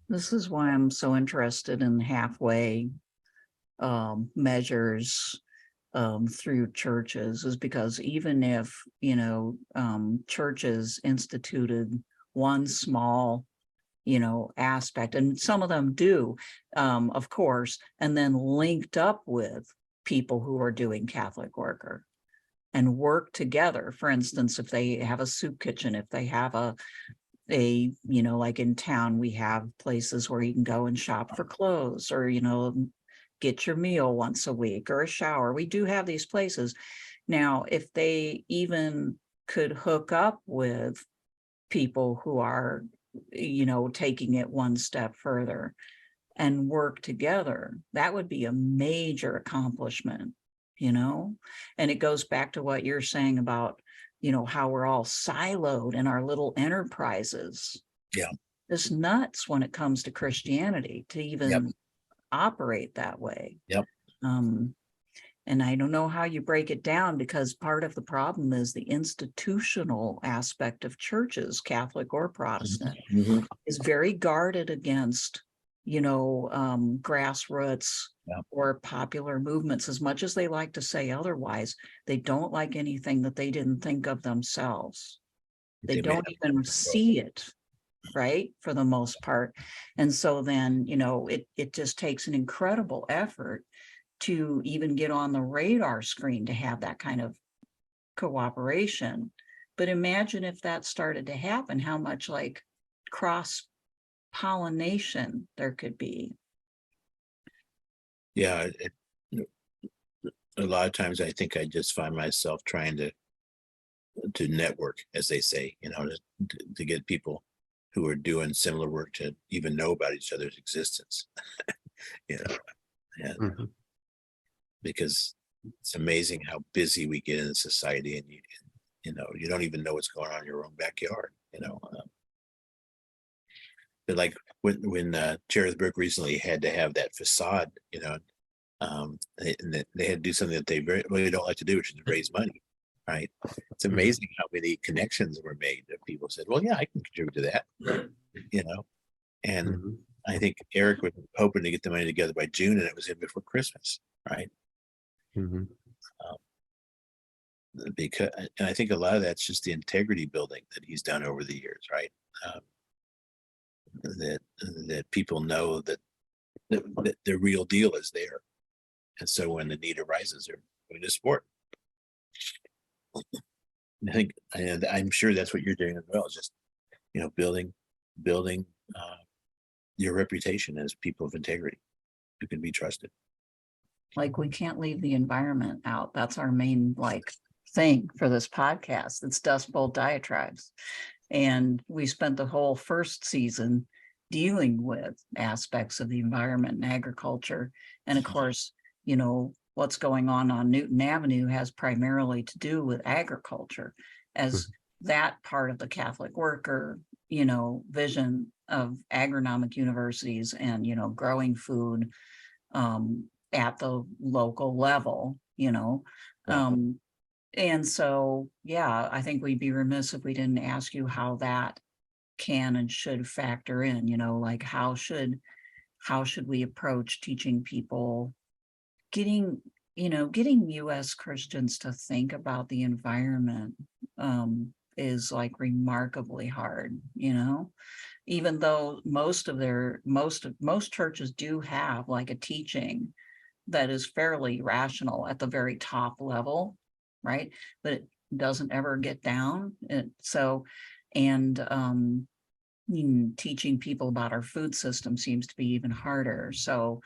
This is why I'm so interested in halfway measures through churches, is because even if churches instituted one small aspect, and some of them do, of course, and then linked up with people who are doing Catholic worker and work together. For instance, if they have a soup kitchen, if they have a like in town, we have places where you can go and shop for clothes, or get your meal once a week, or a shower. We do have these places. Now, if they even could hook up with people who are taking it one step further and work together, that would be a major accomplishment. And it goes back to what you're saying about how we're all siloed in our little enterprises. Yeah. It's nuts when it comes to Christianity to even operate that way. Yep. And I don't know how you break it down, because part of the problem is the institutional aspect of churches, Catholic or Protestant, is very guarded against grassroots Yeah. or popular movements. As much as they like to say otherwise, they don't like anything that they didn't think of themselves. They They may don't have even see it, right, for the most part. And so then, it just takes an incredible effort to even get on the radar screen to have that kind of cooperation. But imagine if that started to happen, how much like cross pollination there could be. Yeah, a lot of times I think I just find myself trying to network, as they say, to get people who are doing similar work to even know about each other's existence. And Mhm. because it's amazing how busy we get in society, and you don't even know what's going on in your own backyard. But like when Cherith Brook recently had to have that facade, they had to do something that they really don't like to do, which is raise money, right? It's amazing how many connections were made that people said, well, yeah, I can contribute to that, and Mhm. I think Eric was hoping to get the money together by June, and it was in before Christmas, right? Mhm. Because, and I think a lot of that's just the integrity building that he's done over the years, right? That people know that the real deal is there, and so when the need arises, they're going to support. I think, and I'm sure that's what you're doing as well. Just building your reputation as people of integrity who can be trusted. Like, we can't leave the environment out. That's our main thing for this podcast. It's Dustbowl Diatribes. And we spent the whole first season dealing with aspects of the environment and agriculture. And of course, what's going on Newton Avenue has primarily to do with agriculture, as that part of the Catholic worker, vision of agronomic universities and, growing food at the local level, and so, yeah, I think we'd be remiss if we didn't ask you how that can and should factor in, how should we approach teaching people, getting U.S. Christians to think about the environment is remarkably hard, even though most churches do have a teaching that is fairly rational at the very top level, right? But it doesn't ever get down. Teaching people about our food system seems to be even harder. So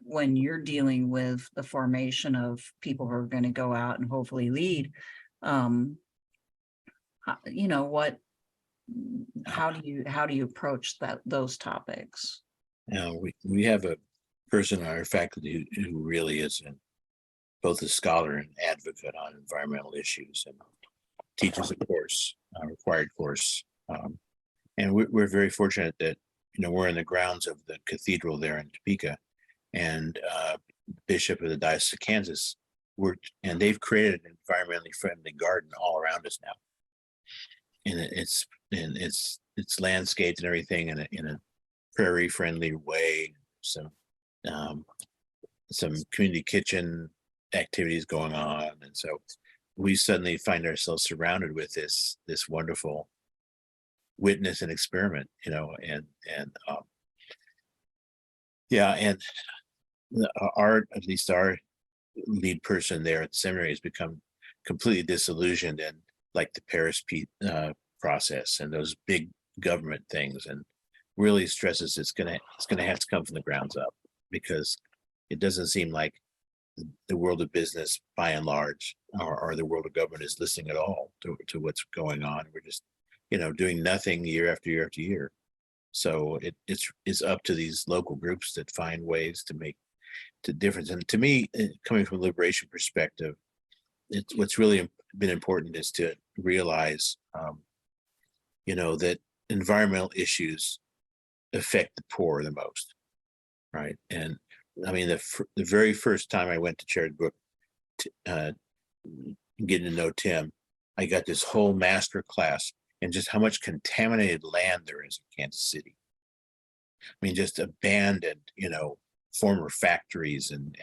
when you're dealing with the formation of people who are going to go out and hopefully lead, how do you approach those topics? We have a person on our faculty who really is both a scholar and advocate on environmental issues, and teaches a course, a required course. And we're very fortunate that we're in the grounds of the cathedral there in Topeka, and Bishop of the Diocese of Kansas worked, and they've created an environmentally friendly garden all around us now, and it's landscaped and everything in a prairie friendly way. Some community kitchen activities going on, and so we suddenly find ourselves surrounded with this wonderful witness and experiment, and at least our lead person there at the seminary has become completely disillusioned in the Paris process and those big government things, and really stresses it's gonna have to come from the grounds up, because it doesn't seem like the world of business by and large, or the world of government, is listening at all to what's going on. We're just doing nothing year after year after year. So it's up to these local groups that find ways to make the difference. And to me, coming from a liberation perspective, what's really been important is to realize that environmental issues affect the poor the most, right? And I mean, the very first time I went to Cherith Brook, getting to know Tim, I got this whole master class and just how much contaminated land there is in Kansas City. I mean, just abandoned, former factories and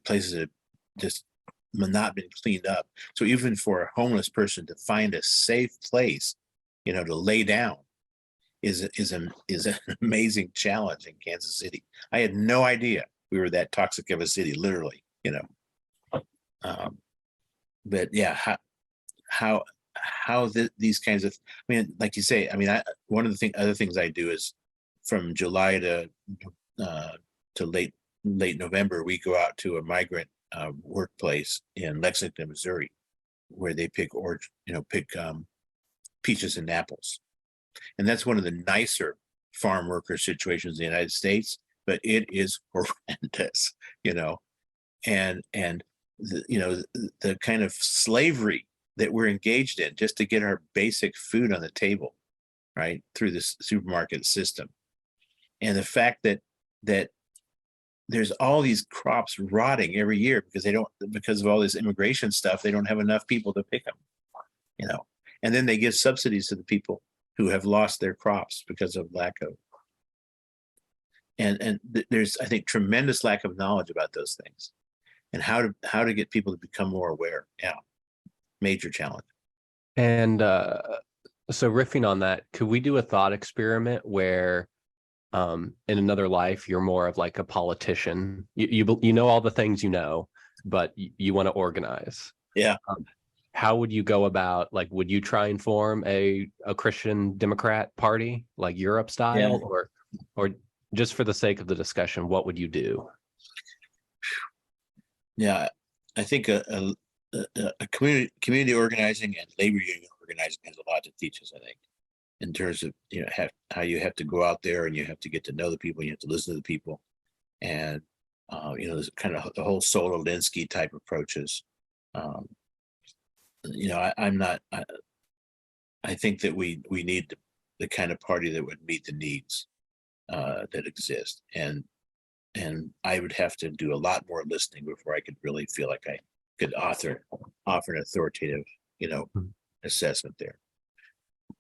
places that just not been cleaned up. So even for a homeless person to find a safe place, to lay down is an amazing challenge in Kansas City. I had no idea we were that toxic of a city, literally, but yeah, these kinds of, I mean, like you say, I mean, one of the other things I do is from July to late November, we go out to a migrant workplace in Lexington, Missouri, where they pick peaches and apples. And that's one of the nicer farm worker situations in the United States, but it is horrendous, and the kind of slavery that we're engaged in just to get our basic food on the table, right, through this supermarket system. And the fact that there's all these crops rotting every year because of all this immigration stuff, they don't have enough people to pick them, and then they give subsidies to the people who have lost their crops because of lack of, and there's, I think, tremendous lack of knowledge about those things and how to get people to become more aware. Yeah. Major challenge. And so riffing on that, could we do a thought experiment where in another life, you're more of like a politician, you know all the things but you want to organize. Yeah. How would you go about, like, would you try and form a Christian Democrat party, like Europe style, or just for the sake of the discussion, what would you do? Yeah, I think a community organizing and labor union organizing has a lot to teach us, I think, in terms of, how you have to go out there and you have to get to know the people, you have to listen to the people, and there's kind of the whole Saul Alinsky type approaches. I think that we need the kind of party that would meet the needs that exist, and I would have to do a lot more listening before I could really feel like I could offer an authoritative, assessment there.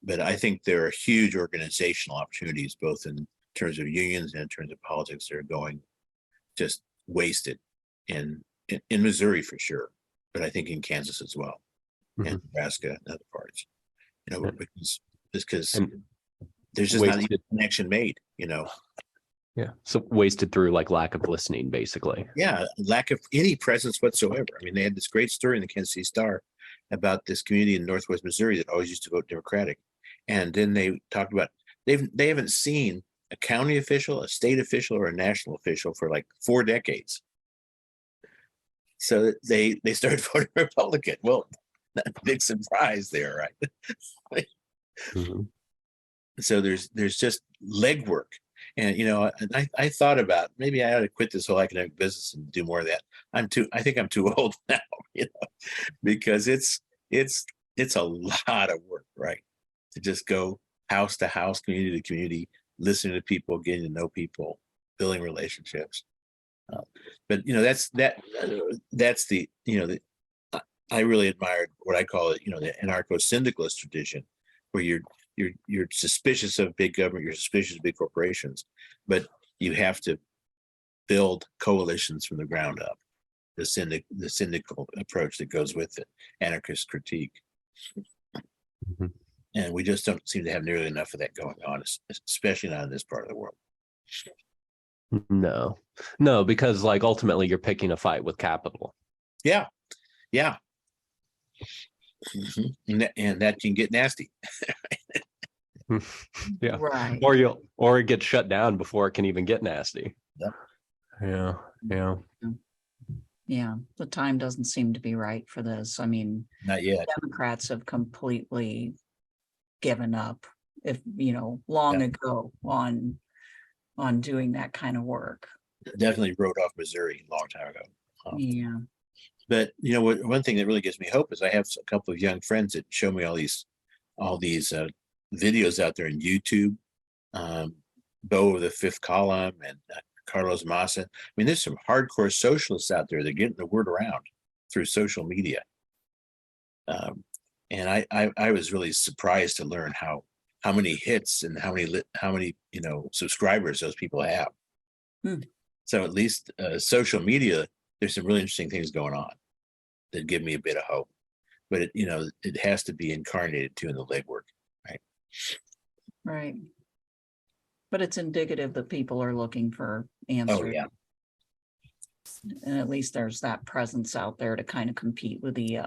But I think there are huge organizational opportunities, both in terms of unions and in terms of politics, that are going just wasted in Missouri for sure, but I think in Kansas as well, and Nebraska and other parts, because there's just not even a connection made, Yeah. So wasted through like lack of listening, basically. Yeah. Lack of any presence whatsoever. I mean, they had this great story in the Kansas City Star about this community in Northwest Missouri that always used to vote Democratic. And then they talked about, they haven't seen a county official, a state official, or a national official for like 4 decades. So they started voting Republican. Well, not a big surprise there, right? So there's just legwork. And, I thought about maybe I ought to quit this whole academic business and do more of that. I think I'm too old now, because it's a lot of work, right? To just go house to house, community to community, listening to people, getting to know people, building relationships. But that's the I really admired what I call it, the anarcho-syndicalist tradition, where you're suspicious of big government, you're suspicious of big corporations, but you have to build coalitions from the ground up. The syndical approach that goes with it, anarchist critique. And we just don't seem to have nearly enough of that going on, especially not in this part of the world. No, because like ultimately you're picking a fight with capital. Yeah. And that can get nasty. Yeah. Right. Or it gets shut down before it can even get nasty. Yeah. Yeah. The time doesn't seem to be right for this. I mean, Not yet. Democrats have completely given up, long ago on doing that kind of work. Definitely wrote off Missouri a long time ago. Yeah. But one thing that really gives me hope is I have a couple of young friends that show me all these videos out there on YouTube. Bo of the Fifth Column and Carlos Massa. I mean, there's some hardcore socialists out there that are getting the word around through social media. And I was really surprised to learn how how many hits and how many subscribers those people have. So at least social media, there's some really interesting things going on that give me a bit of hope. But it has to be incarnated too in the legwork, right? Right. But it's indicative that people are looking for answers. Oh yeah. And at least there's that presence out there to kind of compete with the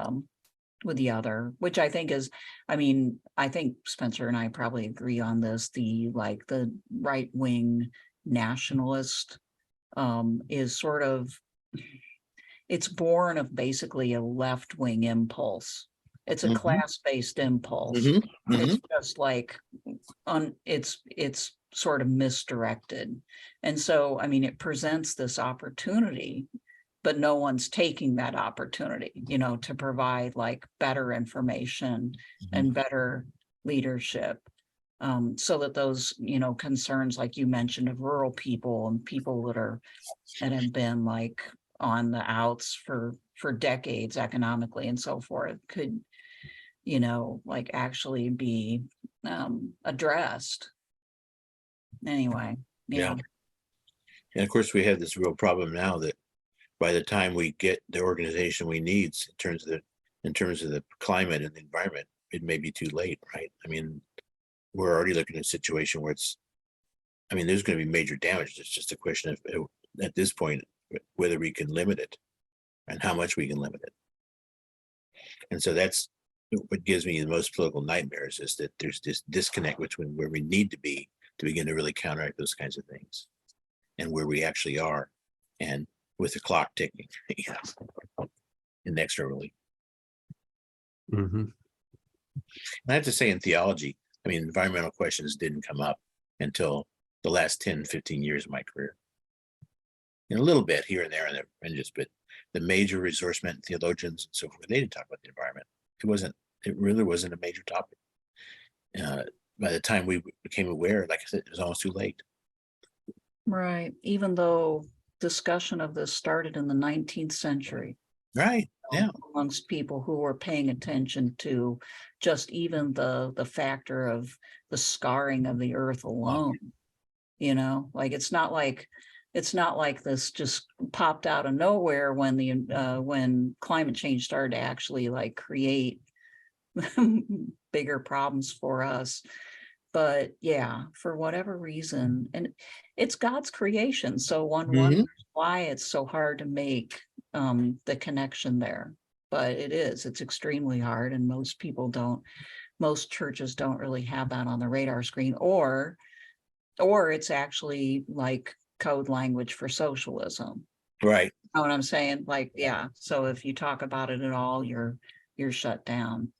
other, which I think is, I think Spencer and I probably agree on this. The right-wing nationalist is sort of, it's born of basically a left-wing impulse. It's a class-based impulse. It's just like it's sort of misdirected. And so, it presents this opportunity, but no one's taking that opportunity, to provide like better information and better leadership. So that those, concerns like you mentioned of rural people and people that have been like on the outs for decades economically and so forth could, like actually be addressed. Anyway, yeah. And of course, we have this real problem now that by the time we get the organization we need in terms of the climate and the environment, it may be too late, right? We're already looking at a situation where there's going to be major damage. It's just a question of, at this point, whether we can limit it and how much we can limit it. And so that's what gives me the most political nightmares, is that there's this disconnect between where we need to be to begin to really counteract those kinds of things and where we actually are, and with the clock ticking, inexorably. And I have to say, in theology, environmental questions didn't come up until the last 10, 15 years of my career. A little bit here and there, but the major resource-men theologians and so forth, they didn't talk about the environment. It really wasn't a major topic. By the time we became aware, like I said, it was almost too late. Right. Even though discussion of this started in the 19th century. Right. Yeah. Amongst people who were paying attention to just even the factor of the scarring of the earth alone. Like it's not like this just popped out of nowhere when climate change started to actually like create bigger problems for us. But yeah, for whatever reason, and it's God's creation, so one wonders why it's so hard to make the connection there. But it's extremely hard, and most churches don't really have that on the radar screen, or it's actually like code language for socialism. Right. You know what I'm saying? Like, yeah. So if you talk about it at all, you're shut down.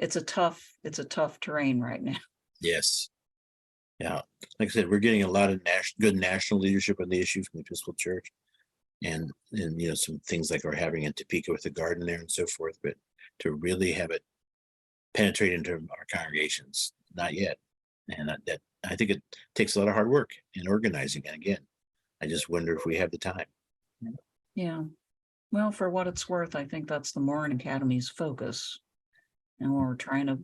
It's a tough terrain right now. Yes. Yeah. Like I said, we're getting a lot of good national leadership on the issue from the Episcopal Church, and some things like we're having in Topeka with the garden there and so forth. But to really have it penetrate into our congregations, not yet. And that I think it takes a lot of hard work in organizing. And again, I just wonder if we have the time. Yeah. Well, for what it's worth, I think that's the Morin Academy's focus, and we're trying to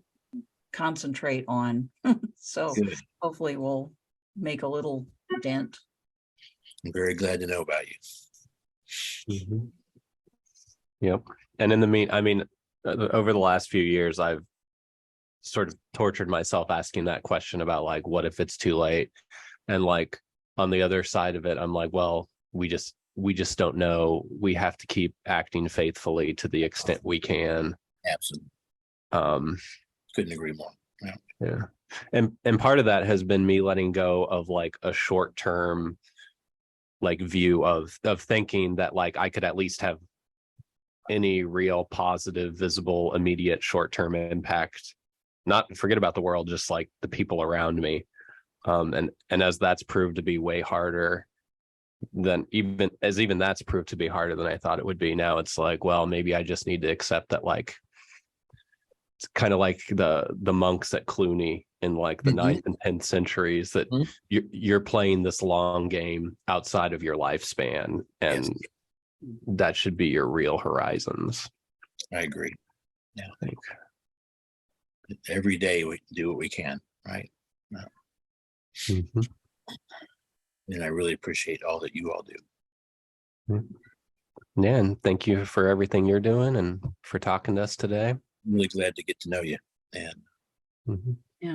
concentrate on. So good. Hopefully we'll make a little dent. I'm very glad to know about you. Yep. And over the last few years, I've sort of tortured myself asking that question about like, what if it's too late? And like on the other side of it, I'm like, well, we just don't know. We have to keep acting faithfully to the extent we can. Absolutely. Couldn't agree more. Yeah. And part of that has been me letting go of like a short-term like view of thinking that like I could at least have any real positive, visible, immediate short-term impact. Not forget about the world, just like the people around me. And as that's proved to be way harder than even that's proved to be harder than I thought it would be. Now it's like, well, maybe I just need to accept that, like, it's kind of like the monks at Cluny in like the 9th and 10th centuries, that you're playing this long game outside of your lifespan, and that should be your real horizons. I agree. Yeah. I think. every day we do what we can, right? Mhm. And I really appreciate all that you all do. Yeah, and thank you for everything you're doing and for talking to us today. I'm really glad to get to know you. And Mhm.